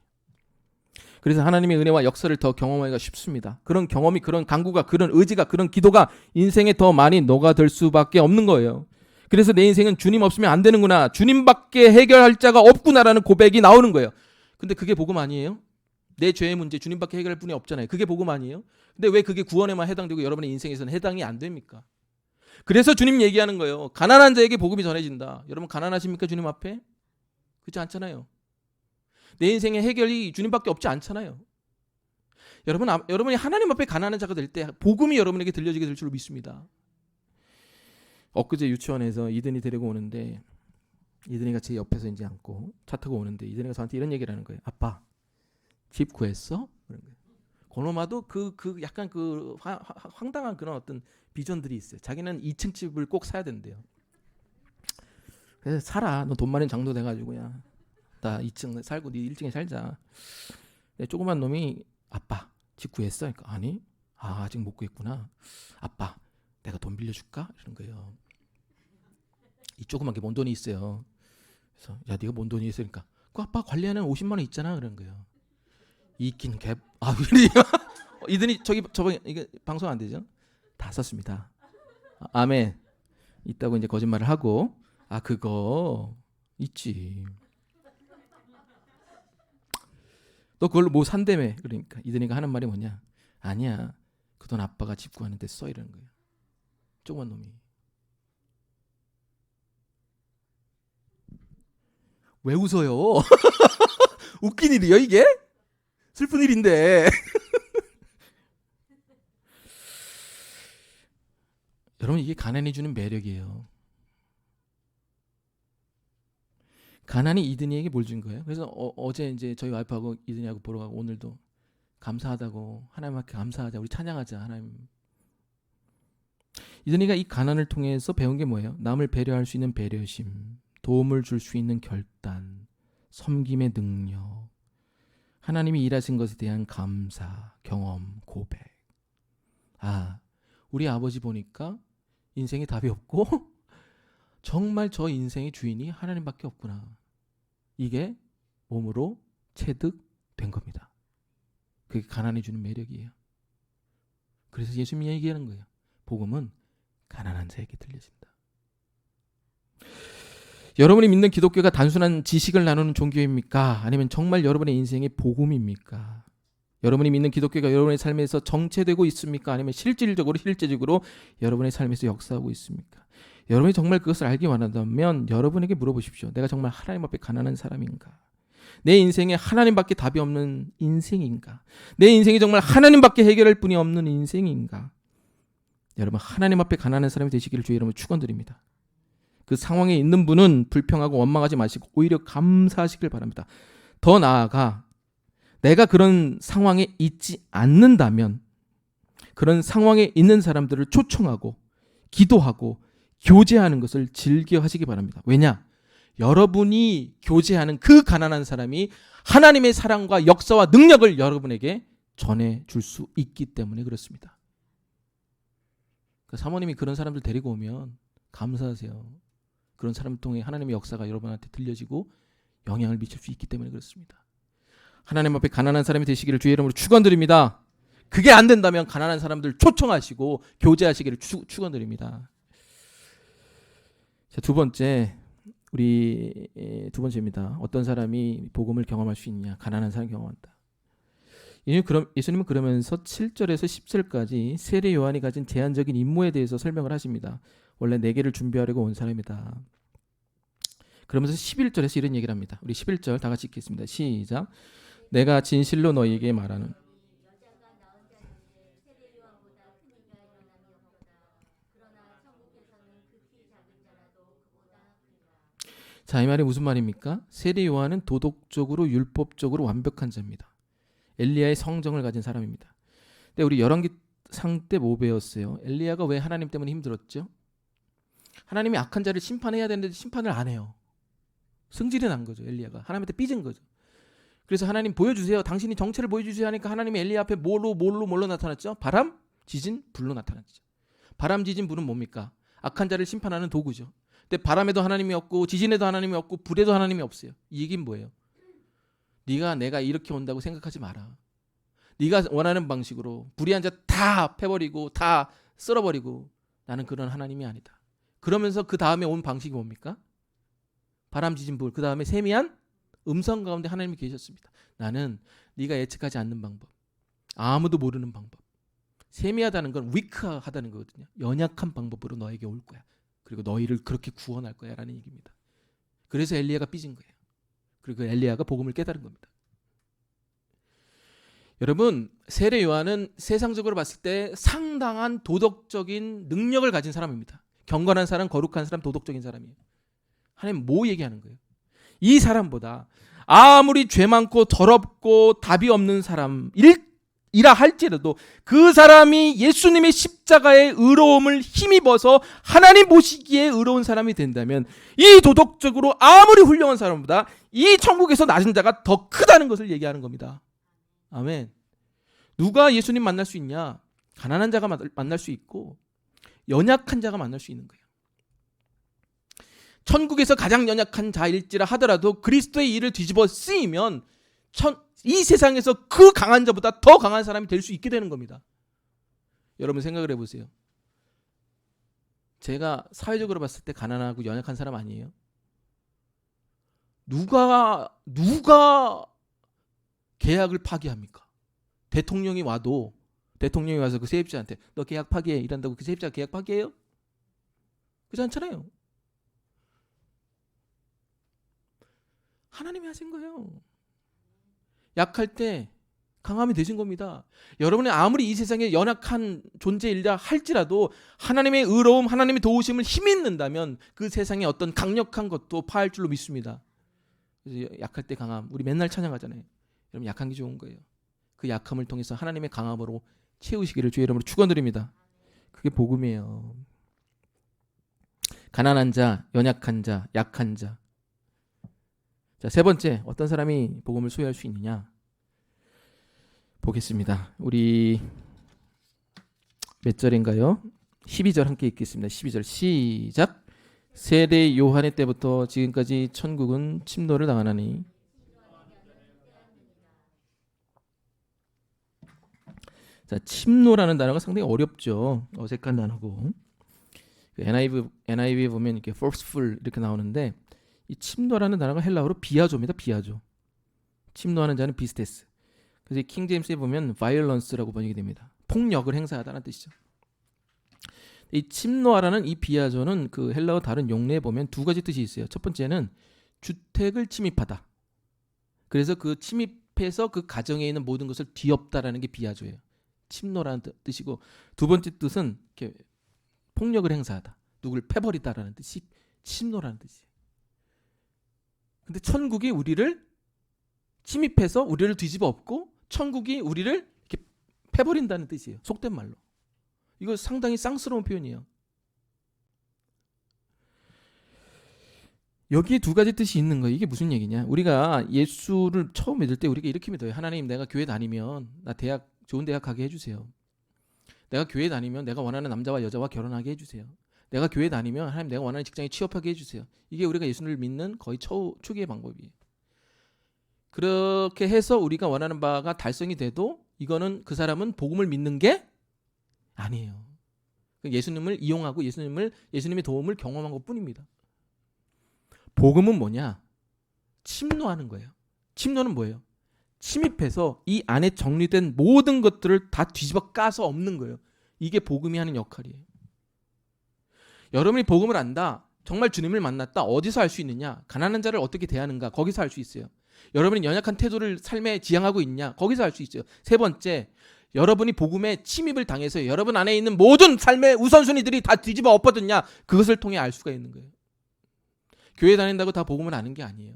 그래서 하나님의 은혜와 역사를 더 경험하기가 쉽습니다. 그런 경험이, 그런 간구가, 그런 의지가, 그런 기도가 인생에 더 많이 녹아들 수밖에 없는 거예요. 그래서 내 인생은 주님 없으면 안 되는구나, 주님밖에 해결할 자가 없구나라는 고백이 나오는 거예요. 근데 그게 복음 아니에요? 내 죄의 문제 주님밖에 해결할 분이 없잖아요. 그게 복음 아니에요? 근데 왜 그게 구원에만 해당되고 여러분의 인생에서는 해당이 안 됩니까? 그래서 주님 얘기하는 거예요. 가난한 자에게 복음이 전해진다. 여러분 가난하십니까? 주님 앞에? 그렇지 않잖아요. 내 인생의 해결이 주님밖에 없지 않잖아요. 여러분이 하나님 앞에 가난한 자가 될 때 복음이 여러분에게 들려지게 될 줄 믿습니다. 엊그제 유치원에서 이든이 데리고 오는데 이든이가 제 옆에서 이제 앉고 차 타고 오는데 이든이가 저한테 이런 얘기를 하는 거예요. 아빠, 집 구했어? 그런 거예요. 고노마도 약간 황당한 그런 어떤 비전들이 있어요. 자기는 2층 집을 꼭 사야 된대요. 그래서 살아. 너 돈 많은 장도 돼가지고야. 나 2층 살고 네 1층에 살자. 조그만 놈이 아빠 집 구했어? 그러니까 아니. 아직 못 구했구나. 아빠 내가 돈 빌려줄까? 이런 거예요. 이 조그만 게 뭔 돈이 있어요. 그래서 야 네가 뭔 돈이 있어? 그러니까 그 아빠 관리하는 50만 원 있잖아. 그런 거예요. 있긴 갭. 아 그래요? 이든이 저번 이게 방송 안 되죠? 다 썼습니다. 아멘. 있다고 이제 거짓말을 하고 그거 있지. 너 그걸로 뭐 산다며. 그러니까 이든이가 하는 말이 뭐냐? 아니야. 그 돈 아빠가 집 구하는데 써 이러는 거예요. 조그만 놈이. 왜 웃어요? 웃긴 일이요 이게? 슬픈 일인데. 여러분 이게 가난이 주는 매력이에요. 가난이 이든이에게 뭘 준 거예요? 그래서 어제 이제 저희 와이프하고 이든이하고 보러 가고 오늘도 감사하다고 하나님께 감사하자, 우리 찬양하자 하나님. 이든이가 이 가난을 통해서 배운 게 뭐예요? 남을 배려할 수 있는 배려심, 도움을 줄 수 있는 결단, 섬김의 능력, 하나님이 일하신 것에 대한 감사, 경험, 고백. 우리 아버지 보니까 인생에 답이 없고 정말 저 인생의 주인이 하나님밖에 없구나. 이게 몸으로 체득된 겁니다. 그게 가난이 주는 매력이에요. 그래서 예수님이 얘기하는 거예요. 복음은 가난한 자에게 들려진다. 여러분이 믿는 기독교가 단순한 지식을 나누는 종교입니까? 아니면 정말 여러분의 인생의 복음입니까? 여러분이 믿는 기독교가 여러분의 삶에서 정체되고 있습니까? 아니면 실질적으로 여러분의 삶에서 역사하고 있습니까? 여러분이 정말 그것을 알기 원한다면 여러분에게 물어보십시오. 내가 정말 하나님 앞에 가난한 사람인가? 내 인생에 하나님밖에 답이 없는 인생인가? 내 인생이 정말 하나님밖에 해결할 분이 없는 인생인가? 여러분 하나님 앞에 가난한 사람이 되시기를 주의 이름으로 축원드립니다. 그 상황에 있는 분은 불평하고 원망하지 마시고 오히려 감사하시길 바랍니다. 더 나아가 내가 그런 상황에 있지 않는다면 그런 상황에 있는 사람들을 초청하고 기도하고 교제하는 것을 즐겨 하시기 바랍니다. 왜냐? 여러분이 교제하는 그 가난한 사람이 하나님의 사랑과 역사와 능력을 여러분에게 전해줄 수 있기 때문에 그렇습니다. 사모님이 그런 사람들 데리고 오면 감사하세요. 그런 사람을 통해 하나님의 역사가 여러분한테 들려지고 영향을 미칠 수 있기 때문에 그렇습니다. 하나님 앞에 가난한 사람이 되시기를 주의 이름으로 축원드립니다. 그게 안 된다면 가난한 사람들 초청하시고 교제하시기를 축원드립니다. 자, 두 번째입니다. 어떤 사람이 복음을 경험할 수 있냐? 가난한 사람 경험한다. 예수님은 그러면서 7절에서 10절까지 세례 요한이 가진 제한적인 임무에 대해서 설명을 하십니다. 원래 내게를 준비하려고 온 사람이다. 그러면서 11절에서 이런 얘기를 합니다. 우리 11절 다 같이 읽겠습니다. 시작. 내가 진실로 너희에게 말하는 자, 이 말이 무슨 말입니까? 세례 요한은 도덕적으로 율법적으로 완벽한 자입니다. 엘리야의 성정을 가진 사람입니다. 근데 우리 열왕기상 때 뭐 배웠어요? 엘리야가 왜 하나님 때문에 힘들었죠? 하나님이 악한 자를 심판해야 되는데 심판을 안 해요. 승질이 난 거죠. 엘리야가 하나님한테 삐진 거죠. 그래서 하나님 보여주세요. 당신이 정체를 보여주세요 하니까 하나님이 엘리야 앞에 뭘로 나타났죠? 바람, 지진, 불로 나타났죠. 바람, 지진, 불은 뭡니까? 악한 자를 심판하는 도구죠. 근데 바람에도 하나님이 없고 지진에도 하나님이 없고 불에도 하나님이 없어요. 이 얘기는 뭐예요? 네가 내가 이렇게 온다고 생각하지 마라. 네가 원하는 방식으로 불의한 자 다 패버리고 다 쓸어버리고 나는 그런 하나님이 아니다. 그러면서 그 다음에 온 방식이 뭡니까? 바람, 지진, 불. 그 다음에 세미한 음성 가운데 하나님이 계셨습니다. 나는 네가 예측하지 않는 방법, 아무도 모르는 방법. 세미하다는 건 위크하다는 거거든요. 연약한 방법으로 너에게 올 거야. 그리고 너희를 그렇게 구원할 거야 라는 얘기입니다. 그래서 엘리야가 삐진 거예요. 그리고 엘리야가 복음을 깨달은 겁니다. 여러분, 세례 요한은 세상적으로 봤을 때 상당한 도덕적인 능력을 가진 사람입니다. 경건한 사람, 거룩한 사람, 도덕적인 사람이에요. 하나님 뭐 얘기하는 거예요? 이 사람보다 아무리 죄 많고 더럽고 답이 없는 사람이라 할지라도 그 사람이 예수님의 십자가의 의로움을 힘입어서 하나님 보시기에 의로운 사람이 된다면 이 도덕적으로 아무리 훌륭한 사람보다 이 천국에서 낮은 자가 더 크다는 것을 얘기하는 겁니다. 아멘. 누가 예수님 만날 수 있냐? 가난한 자가 만날 수 있고 연약한 자가 만날 수 있는 거예요. 천국에서 가장 연약한 자일지라 하더라도 그리스도의 일을 뒤집어 쓰이면 이 세상에서 그 강한 자보다 더 강한 사람이 될 수 있게 되는 겁니다. 여러분 생각을 해보세요. 제가 사회적으로 봤을 때 가난하고 연약한 사람 아니에요? 누가 계약을 파기합니까? 대통령이 와서 그 세입자한테 너 계약 파기해 이란다고 그 세입자가 계약 파기해요? 그렇지 않잖아요. 하나님이 하신 거예요. 약할 때 강함이 되신 겁니다. 여러분이 아무리 이 세상에 연약한 존재이라 할지라도 하나님의 의로움, 하나님의 도우심을 힘입는다면 그 세상에 어떤 강력한 것도 파할 줄로 믿습니다. 그래서 약할 때 강함, 우리 맨날 찬양하잖아요. 여러분 약한 게 좋은 거예요. 그 약함을 통해서 하나님의 강함으로 채우시기를 주의 이름으로 축원드립니다. 그게 복음이에요. 가난한 자, 연약한 자, 약한 자. 자, 세 번째, 어떤 사람이 복음을 소유할 수 있느냐? 보겠습니다. 우리 몇 절인가요? 12절 함께 읽겠습니다. 12절 시작. 세례 요한의 때부터 지금까지 천국은 침노를 당하나니. 자, 침노라는 단어가 상당히 어렵죠. 어색한 단어고. NIV 보면 이렇게 forceful 이렇게 나오는데 이 침노라는 단어가 헬라어로 비아조입니다. 비아조. 침노하는 자는 비스테스. 그래서 킹 제임스에 보면 violence라고 번역이 됩니다. 폭력을 행사하다는 뜻이죠. 이 침노하라는 이 비아조는 그 헬라어 다른 용례에 보면 두 가지 뜻이 있어요. 첫 번째는 주택을 침입하다. 그래서 그 침입해서 그 가정에 있는 모든 것을 뒤엎다라는 게 비아조예요. 침노라는 뜻이고, 두 번째 뜻은 이렇게 폭력을 행사하다. 누굴 패버리다라는 뜻이 침노라는 뜻이에요. 근데 천국이 우리를 침입해서 우리를 뒤집어 엎고 천국이 우리를 이렇게 패버린다는 뜻이에요. 속된 말로. 이거 상당히 쌍스러운 표현이에요. 여기에 두 가지 뜻이 있는 거예요. 이게 무슨 얘기냐? 우리가 예수를 처음 믿을 때 우리가 이렇게 믿어요. 하나님, 내가 교회 다니면 나 좋은 대학 가게 해주세요. 내가 교회 다니면 내가 원하는 남자와 여자와 결혼하게 해주세요. 내가 교회 다니면 하나님 내가 원하는 직장에 취업하게 해주세요. 이게 우리가 예수를 믿는 거의 초기의 방법이에요. 그렇게 해서 우리가 원하는 바가 달성이 돼도 이거는 그 사람은 복음을 믿는 게 아니에요. 예수님을 이용하고 예수님의 도움을 경험한 것뿐입니다. 복음은 뭐냐? 침노하는 거예요. 침노는 뭐예요? 침입해서 이 안에 정리된 모든 것들을 다 뒤집어 까서 엎는 거예요. 이게 복음이 하는 역할이에요. 여러분이 복음을 안다. 정말 주님을 만났다. 어디서 알 수 있느냐? 가난한 자를 어떻게 대하는가? 거기서 알 수 있어요. 여러분이 연약한 태도를 삶에 지향하고 있냐? 거기서 알 수 있어요. 세 번째, 여러분이 복음에 침입을 당해서 여러분 안에 있는 모든 삶의 우선순위들이 다 뒤집어 엎어졌냐? 그것을 통해 알 수가 있는 거예요. 교회 다닌다고 다 복음을 아는 게 아니에요.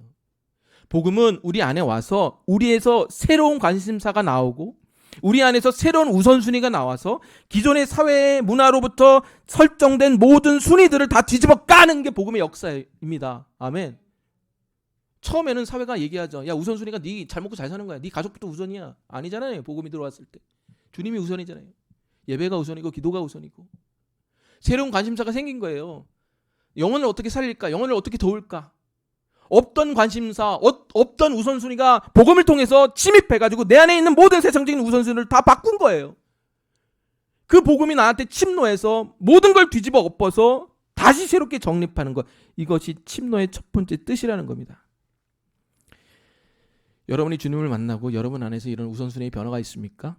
복음은 우리 안에 와서 우리에서 새로운 관심사가 나오고 우리 안에서 새로운 우선순위가 나와서 기존의 사회의 문화로부터 설정된 모든 순위들을 다 뒤집어 까는 게 복음의 역사입니다. 아멘. 처음에는 사회가 얘기하죠. 야, 우선순위가 네 잘 먹고 잘 사는 거야. 네 가족부터 우선이야. 아니잖아요. 복음이 들어왔을 때. 주님이 우선이잖아요. 예배가 우선이고 기도가 우선이고. 새로운 관심사가 생긴 거예요. 영혼을 어떻게 살릴까? 영혼을 어떻게 도울까? 없던 관심사, 없던 우선순위가 복음을 통해서 침입해가지고 내 안에 있는 모든 세상적인 우선순위를 다 바꾼 거예요. 그 복음이 나한테 침노해서 모든 걸 뒤집어 엎어서 다시 새롭게 정립하는 것. 이것이 침노의 첫 번째 뜻이라는 겁니다. 여러분이 주님을 만나고 여러분 안에서 이런 우선순위의 변화가 있습니까?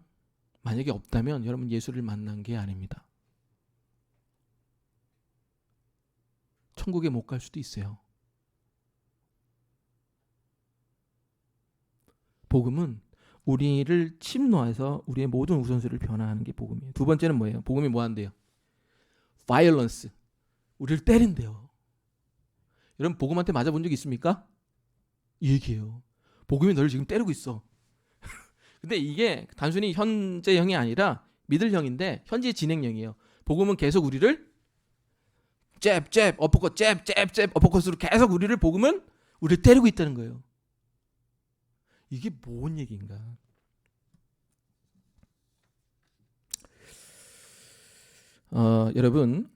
만약에 없다면 여러분 예수를 만난 게 아닙니다. 천국에 못 갈 수도 있어요. 복음은 우리를 침노해서 우리의 모든 우선순위를 변화하는 게 복음이에요. 두 번째는 뭐예요? 복음이 뭐 한대요? 바이올런스. 우리를 때린대요. 여러분 복음한테 맞아본 적 있습니까? 이 얘기예요. 복음이 너를 지금 때리고 있어. 근데 이게 단순히 현재형이 아니라 미들형인데 현재 진행형이에요. 복음은 계속 우리를 잽, 어퍼컷, 잽, 어퍼컷으로 계속 복음은 우리를 때리고 있다는 거예요. 이게 뭔 얘기인가? 여러분,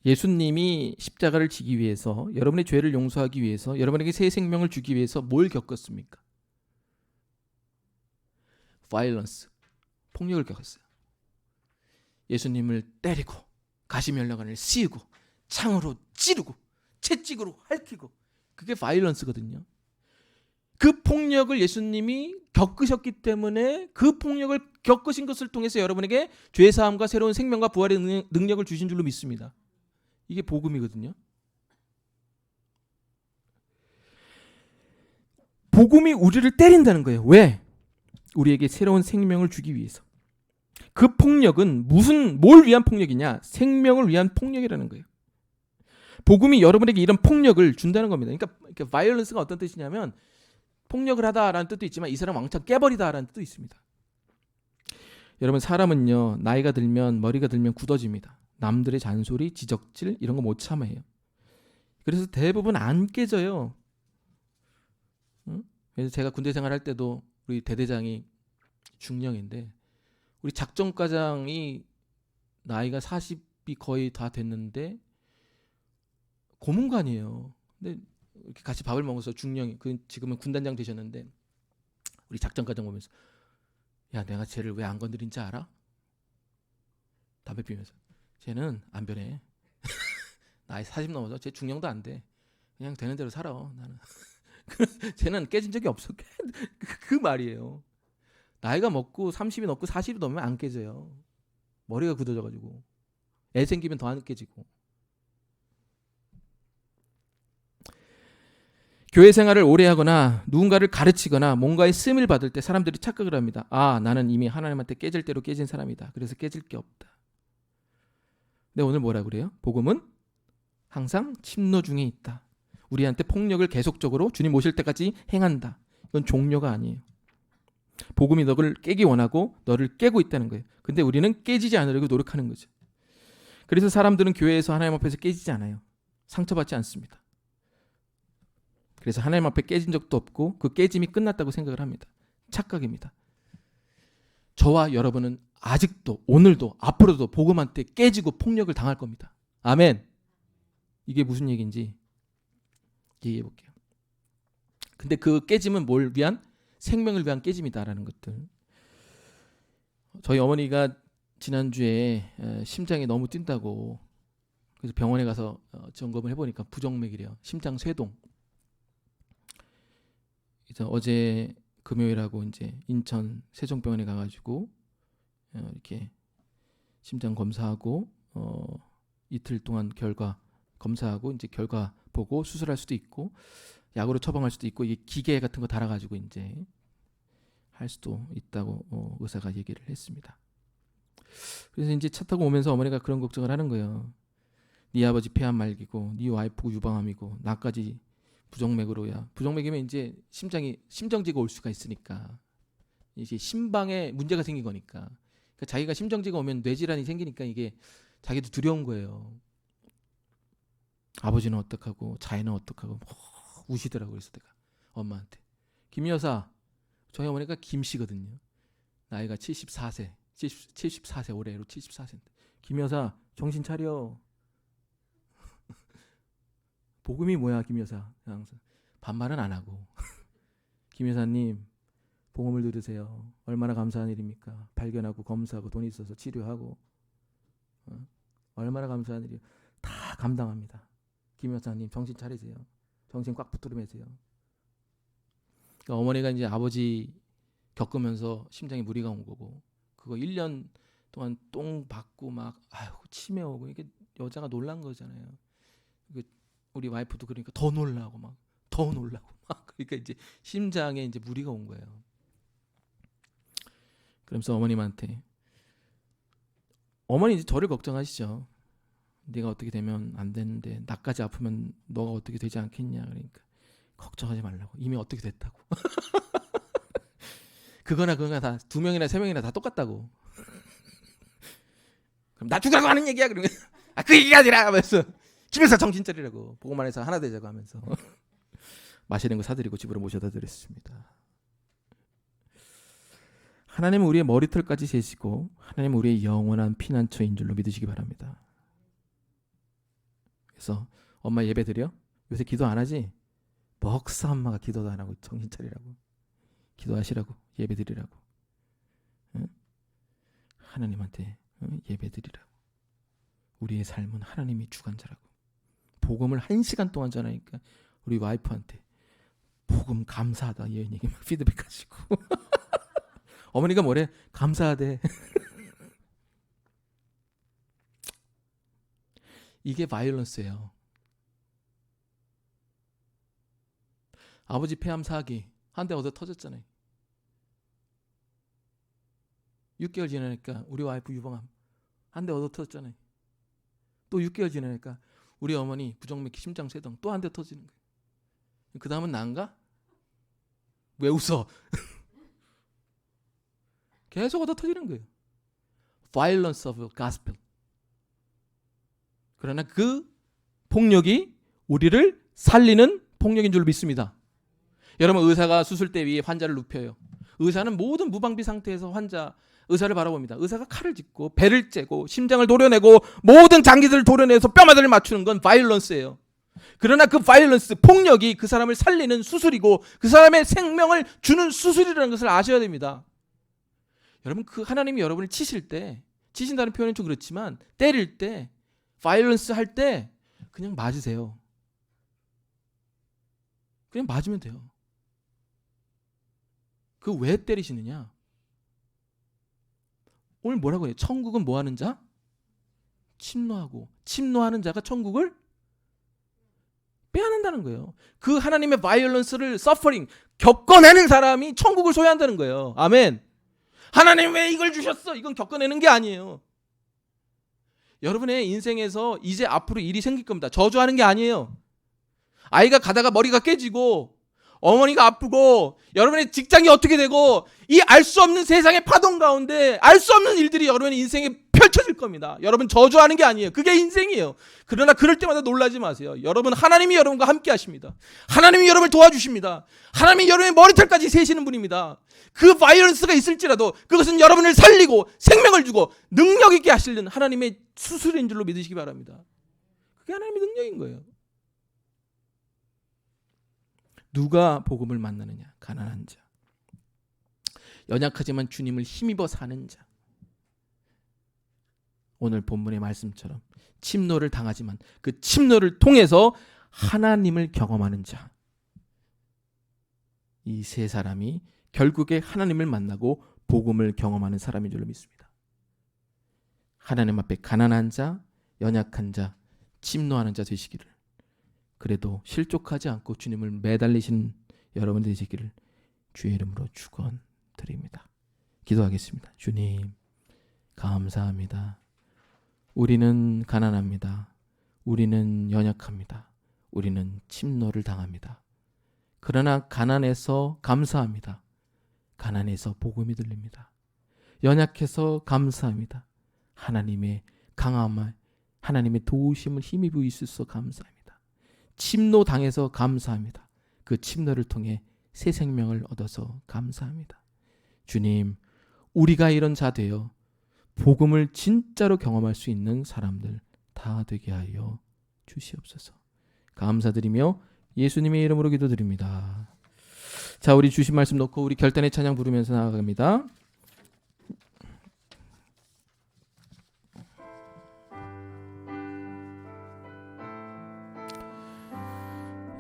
예수님이 십자가를 지기 위해서 여러분의 죄를 용서하기 위해서 여러분에게 새 생명을 주기 위해서 뭘 겪었습니까? 바이올런스, 폭력을 겪었어요. 예수님을 때리고 가시면류관을 씌우고 창으로 찌르고 채찍으로 핥히고 그게 바이올런스거든요. 그 폭력을 예수님이 겪으셨기 때문에 그 폭력을 겪으신 것을 통해서 여러분에게 죄사함과 새로운 생명과 부활의 능력을 주신 줄로 믿습니다. 이게 복음이거든요. 복음이 우리를 때린다는 거예요. 왜? 우리에게 새로운 생명을 주기 위해서. 그 폭력은 뭘 위한 폭력이냐? 생명을 위한 폭력이라는 거예요. 복음이 여러분에게 이런 폭력을 준다는 겁니다. 그러니까 바이올런스가 어떤 뜻이냐면 폭력을 하다라는 뜻도 있지만 이 사람 왕창 깨버리다라는 뜻도 있습니다. 여러분 사람은요 나이가 들면 머리가 들면 굳어집니다. 남들의 잔소리, 지적질 이런 거 못 참아요. 그래서 대부분 안 깨져요. 그래서 제가 군대 생활할 때도 우리 대대장이 중령인데 우리 작전과장이 나이가 40이 거의 다 됐는데 고문관이에요. 근데 이렇게 같이 밥을 먹어서 중령이 지금은 군단장 되셨는데 우리 작전과장 보면서 야 내가 쟤를 왜 안 건드린지 알아? 담배 피우면서 쟤는 안 변해. 나이 40 넘어서 쟤 중령도 안 돼. 그냥 되는 대로 살아 나는. 쟤는 깨진 적이 없어. 그 말이에요. 나이가 먹고 30이 넘고 40이 넘으면 안 깨져요. 머리가 굳어져가지고 애 생기면 더 안 깨지고. 교회 생활을 오래 하거나 누군가를 가르치거나 뭔가에 쓰임을 받을 때 사람들이 착각을 합니다. 아 나는 이미 하나님한테 깨질 대로 깨진 사람이다. 그래서 깨질 게 없다. 근데 오늘 뭐라 그래요? 복음은 항상 침노 중에 있다. 우리한테 폭력을 계속적으로 주님 오실 때까지 행한다. 이건 종료가 아니에요. 복음이 너를 깨기 원하고 너를 깨고 있다는 거예요. 근데 우리는 깨지지 않으려고 노력하는 거죠. 그래서 사람들은 교회에서 하나님 앞에서 깨지지 않아요. 상처받지 않습니다. 그래서 하나님 앞에 깨진 적도 없고 그 깨짐이 끝났다고 생각을 합니다. 착각입니다. 저와 여러분은 아직도 오늘도 앞으로도 복음한테 깨지고 폭력을 당할 겁니다. 아멘. 이게 무슨 얘기인지 얘기해 볼게요. 근데 그 깨짐은 뭘 위한? 생명을 위한 깨짐이다라는 것들. 저희 어머니가 지난주에 심장이 너무 뛴다고 그래서 병원에 가서 점검을 해보니까 부정맥이래요. 심장 쇠동. 그래서 어제 금요일하고 이제 인천 세종병원에 가가지고 이렇게 심장 검사하고 이틀 동안 결과 검사하고 이제 결과 보고 수술할 수도 있고 약으로 처방할 수도 있고 이게 기계 같은 거 달아가지고 이제 할 수도 있다고 의사가 얘기를 했습니다. 그래서 이제 차 타고 오면서 어머니가 그런 걱정을 하는 거예요. 네 아버지 폐암 말기고 네 와이프 유방암이고 나까지 부정맥으로야. 부정맥이면 이제 심정지가 올 수가 있으니까 이제 심방에 문제가 생긴 거니까. 그러니까 자기가 심정지가 오면 뇌질환이 생기니까 이게 자기도 두려운 거예요. 아버지는 어떡하고 자기는 어떡하고 우시더라고요. 그래서 내가 엄마한테 김 여사, 저희 어머니가 김씨거든요. 나이가 74세 74세 올해로 74세인데 김 여사 정신 차려. 복음이 뭐야 김 여사. 항상 반말은 안 하고 김 여사님 복음을 들으세요. 얼마나 감사한 일입니까. 발견하고 검사하고 돈 있어서 치료하고 얼마나 감사한 일이에요. 다 감당합니다. 김 여사님 정신 차리세요. 정신 꽉 붙들어 매세요. 그러니까 어머니가 이제 아버지 겪으면서 심장에 무리가 온 거고 그거 1년 동안 똥 받고 막 치매 오고 이게 여자가 놀란 거잖아요. 우리 와이프도 그러니까 더 놀라고 막 그러니까 이제 심장에 이제 무리가 온 거예요. 그러면서 어머님한테 어머니 이제 저를 걱정하시죠. 네가 어떻게 되면 안 되는데 나까지 아프면 너가 어떻게 되지 않겠냐. 그러니까 걱정하지 말라고. 이미 어떻게 됐다고. 그거나 다 2명이나 3명이나 다 똑같다고. 그럼 나 죽으라고 하는 얘기야. 그러면 그 얘기가 아니라 하면서 집에서 정신 차리라고. 보고만 해서 하나 되자고 하면서 마시는 거 사드리고 집으로 모셔다 드렸습니다. 하나님은 우리의 머리털까지 세시고 하나님은 우리의 영원한 피난처인 줄로 믿으시기 바랍니다. 그래서 엄마 예배 드려? 요새 기도 안 하지? 먹사 엄마가 기도도 안 하고 정신 차리라고. 기도하시라고. 예배 드리라고. 응? 하나님한테 예배 드리라고. 우리의 삶은 하나님이 주관자라고. 복음을 1시간 동안 전하니까 우리 와이프한테 복음 감사하다 얘기 막 피드백 하시고 어머니가 뭐래? 감사하대. 이게 바이올런스예요. 아버지 폐암 사기 한 대 얻어 터졌잖아요. 6개월 지나니까 우리 와이프 유방암 한 대 얻어 터졌잖아요. 또 6개월 지나니까 우리 어머니 부정맥 심장 쇠동 또 한 대 터지는 거예요. 그 다음은 난가? 왜 웃어? 계속 얻어 터지는 거예요. Violence of gospel. 그러나 그 폭력이 우리를 살리는 폭력인 줄 믿습니다. 여러분 의사가 수술대 위에 환자를 눕혀요. 의사는 모든 무방비 상태에서 의사를 바라봅니다. 의사가 칼을 짚고 배를 째고 심장을 도려내고 모든 장기들을 도려내서 뼈마다를 맞추는 건 바이올런스예요. 그러나 그 바이올런스, 폭력이 그 사람을 살리는 수술이고 그 사람의 생명을 주는 수술이라는 것을 아셔야 됩니다. 여러분 그 하나님이 여러분을 치신다는 표현은 좀 그렇지만 때릴 때 바이올런스 할 때 그냥 맞으세요. 그냥 맞으면 돼요. 그 왜 때리시느냐? 오늘 뭐라고 해요? 천국은 뭐 하는 자? 침노하고 침노하는 자가 천국을 빼앗는다는 거예요. 그 하나님의 바이올런스를 서퍼링 겪어내는 사람이 천국을 소유한다는 거예요. 아멘. 하나님 왜 이걸 주셨어? 이건 겪어내는 게 아니에요. 여러분의 인생에서 이제 앞으로 일이 생길 겁니다. 저주하는 게 아니에요. 아이가 가다가 머리가 깨지고 어머니가 아프고 여러분의 직장이 어떻게 되고 이 알 수 없는 세상의 파동 가운데 알 수 없는 일들이 여러분의 인생에 펼쳐질 겁니다. 여러분 저주하는 게 아니에요. 그게 인생이에요. 그러나 그럴 때마다 놀라지 마세요. 여러분 하나님이 여러분과 함께 하십니다. 하나님이 여러분을 도와주십니다. 하나님이 여러분의 머리털까지 세시는 분입니다. 그 바이런스가 있을지라도 그것은 여러분을 살리고 생명을 주고 능력 있게 하시는 하나님의 수술인 줄로 믿으시기 바랍니다. 그게 하나님의 능력인 거예요. 누가 복음을 만나느냐? 가난한 자, 연약하지만 주님을 힘입어 사는 자. 오늘 본문의 말씀처럼 침노를 당하지만 그 침노를 통해서 하나님을 경험하는 자. 이 세 사람이 결국에 하나님을 만나고 복음을 경험하는 사람인 줄로 믿습니다. 하나님 앞에 가난한 자, 연약한 자, 침노하는 자 되시기를, 실족하지 않고 주님을 매달리신 여러분 되시기를 주의 이름으로 축원드립니다. 기도하겠습니다. 주님 감사합니다. 우리는 가난합니다. 우리는 연약합니다. 우리는 침노를 당합니다. 그러나 가난해서 감사합니다. 가난해서 복음이 들립니다. 연약해서 감사합니다. 하나님의 강함을, 하나님의 도우심을 힘입어 있어서 감사합니다. 침노 당해서 감사합니다. 그 침노를 통해 새 생명을 얻어서 감사합니다. 주님, 우리가 이런 자 되어 복음을 진짜로 경험할 수 있는 사람들 다 되게 하여 주시옵소서. 감사드리며 예수님의 이름으로 기도드립니다. 자, 우리 주신 말씀 놓고 우리 결단의 찬양 부르면서 나아갑니다.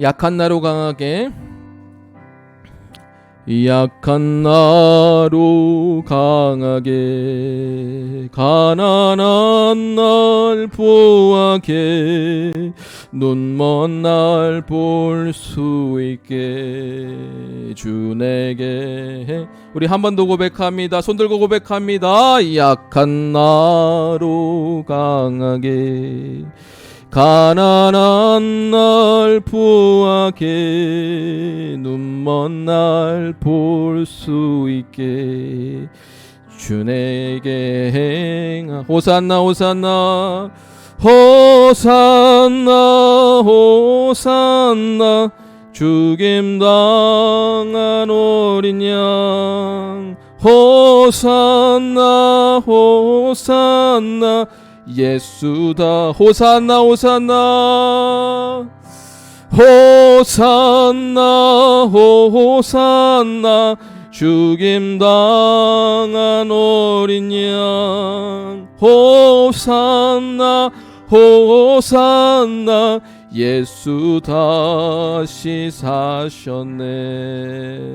약한 나로 강하게, 약한 나로 강하게, 가난한 날 보하게, 눈먼 날 볼 수 있게 주 내게. 우리 한 번 더 고백합니다. 손 들고 고백합니다. 약한 나로 강하게, 가난한 날 부하게, 눈먼 날 볼 수 있게 주 내게 행하. 호산나 호산나 호산나 호산나, 죽임 당한 어린 양. 호산나 호산나 예수다. 호산나 호산나 호산나 호산나, 죽임 당한 어린 양. 호산나 호산나 예수 다시 사셨네.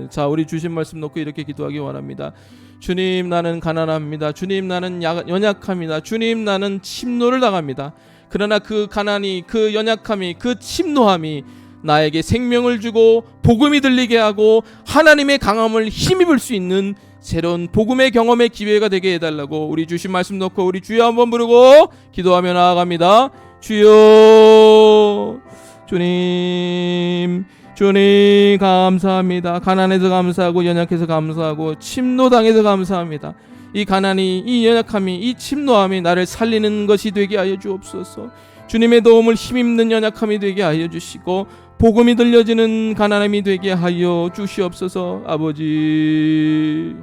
자, 우리 주신 말씀 놓고 이렇게 기도하기 원합니다. 주님, 나는 가난합니다. 주님, 나는 연약합니다. 주님, 나는 침노를 당합니다. 그러나 그 가난이, 그 연약함이, 그 침노함이 나에게 생명을 주고 복음이 들리게 하고 하나님의 강함을 힘입을 수 있는 새로운 복음의 경험의 기회가 되게 해달라고 우리 주신 말씀 놓고 우리 주여 한번 부르고 기도하며 나아갑니다. 주여, 주님, 주님 감사합니다. 가난해서 감사하고 연약해서 감사하고 침노당해서 감사합니다. 이 가난이, 이 연약함이, 이 침노함이 나를 살리는 것이 되게 하여 주옵소서. 주님의 도움을 힘입는 연약함이 되게 하여 주시고 복음이 들려지는 가난함이 되게 하여 주시옵소서. 아버지,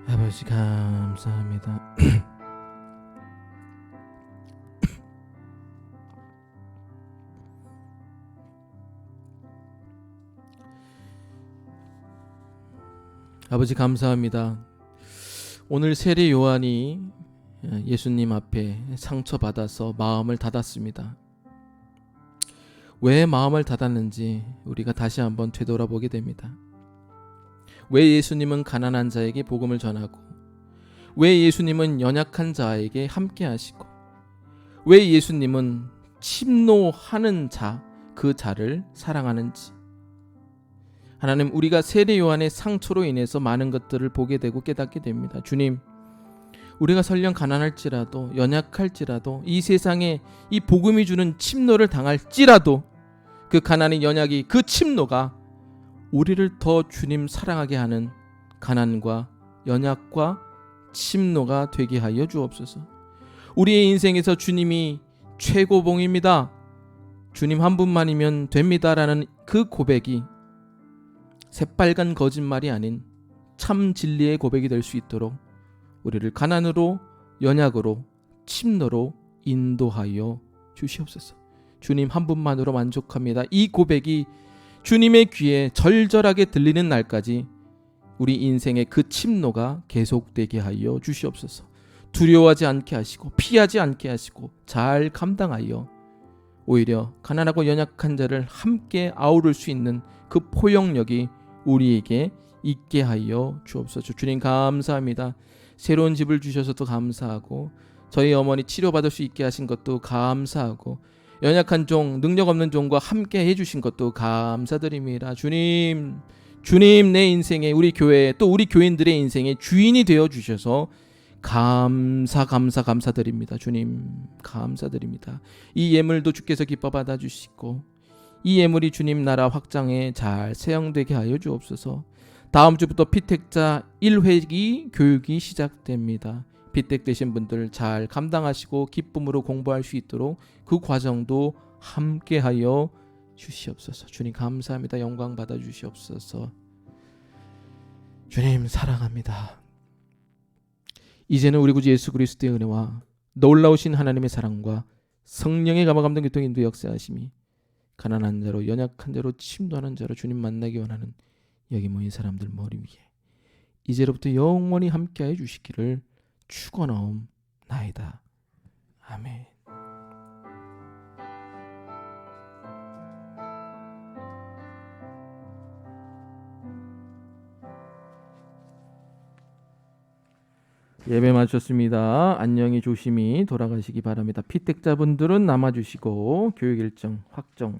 아버지 감사합니다. 아버지 감사합니다. 오늘 세례 요한이 예수님 앞에 상처받아서 마음을 닫았습니다. 왜 마음을 닫았는지 우리가 다시 한번 되돌아보게 됩니다. 왜 예수님은 가난한 자에게 복음을 전하고, 왜 예수님은 연약한 자에게 함께 하시고, 왜 예수님은 침노하는 자, 그 자를 사랑하는지. 하나님, 우리가 세례 요한의 상처로 인해서 많은 것들을 보게 되고 깨닫게 됩니다. 주님, 우리가 설령 가난할지라도 연약할지라도 이 세상에 이 복음이 주는 침노를 당할지라도 그 가난의 연약이 그 침노가 우리를 더 주님 사랑하게 하는 가난과 연약과 침노가 되게 하여 주옵소서. 우리의 인생에서 주님이 최고봉입니다. 주님 한 분만이면 됩니다라는 그 고백이 새빨간 거짓말이 아닌 참 진리의 고백이 될 수 있도록 우리를 가난으로 연약으로 침노로 인도하여 주시옵소서. 주님 한 분만으로 만족합니다. 이 고백이 주님의 귀에 절절하게 들리는 날까지 우리 인생의 그 침노가 계속되게 하여 주시옵소서. 두려워하지 않게 하시고 피하지 않게 하시고 잘 감당하여 오히려 가난하고 연약한 자를 함께 아우를 수 있는 그 포용력이 우리에게 있게 하여 주옵소서. 주님 감사합니다. 새로운 집을 주셔서도 감사하고 저희 어머니 치료받을 수 있게 하신 것도 감사하고 연약한 종, 능력 없는 종과 함께 해주신 것도 감사드립니다. 주님 내 인생에 우리 교회 또 우리 교인들의 인생에 주인이 되어 주셔서 감사드립니다. 주님 감사드립니다. 이 예물도 주께서 기뻐 받아주시고 이 예물이 주님 나라 확장에 잘 사용되게 하여 주옵소서. 다음 주부터 피택자 1회기 교육이 시작됩니다. 피택되신 분들 잘 감당하시고 기쁨으로 공부할 수 있도록 그 과정도 함께하여 주시옵소서. 주님 감사합니다. 영광 받아 주시옵소서. 주님 사랑합니다. 이제는 우리 구주 예수 그리스도의 은혜와 놀라우신 하나님의 사랑과 성령의 감화감동 교통 인도 역사하심이 가난한 자로 연약한 자로 침노하는 자로 주님 만나기 원하는 여기 모인 사람들 머리 위에 이제로부터 영원히 함께하여 주시기를 축원하옵나이다. 아멘. 예배 마쳤습니다. 안녕히 조심히 돌아가시기 바랍니다. 피택자분들은 남아주시고 교육 일정 확정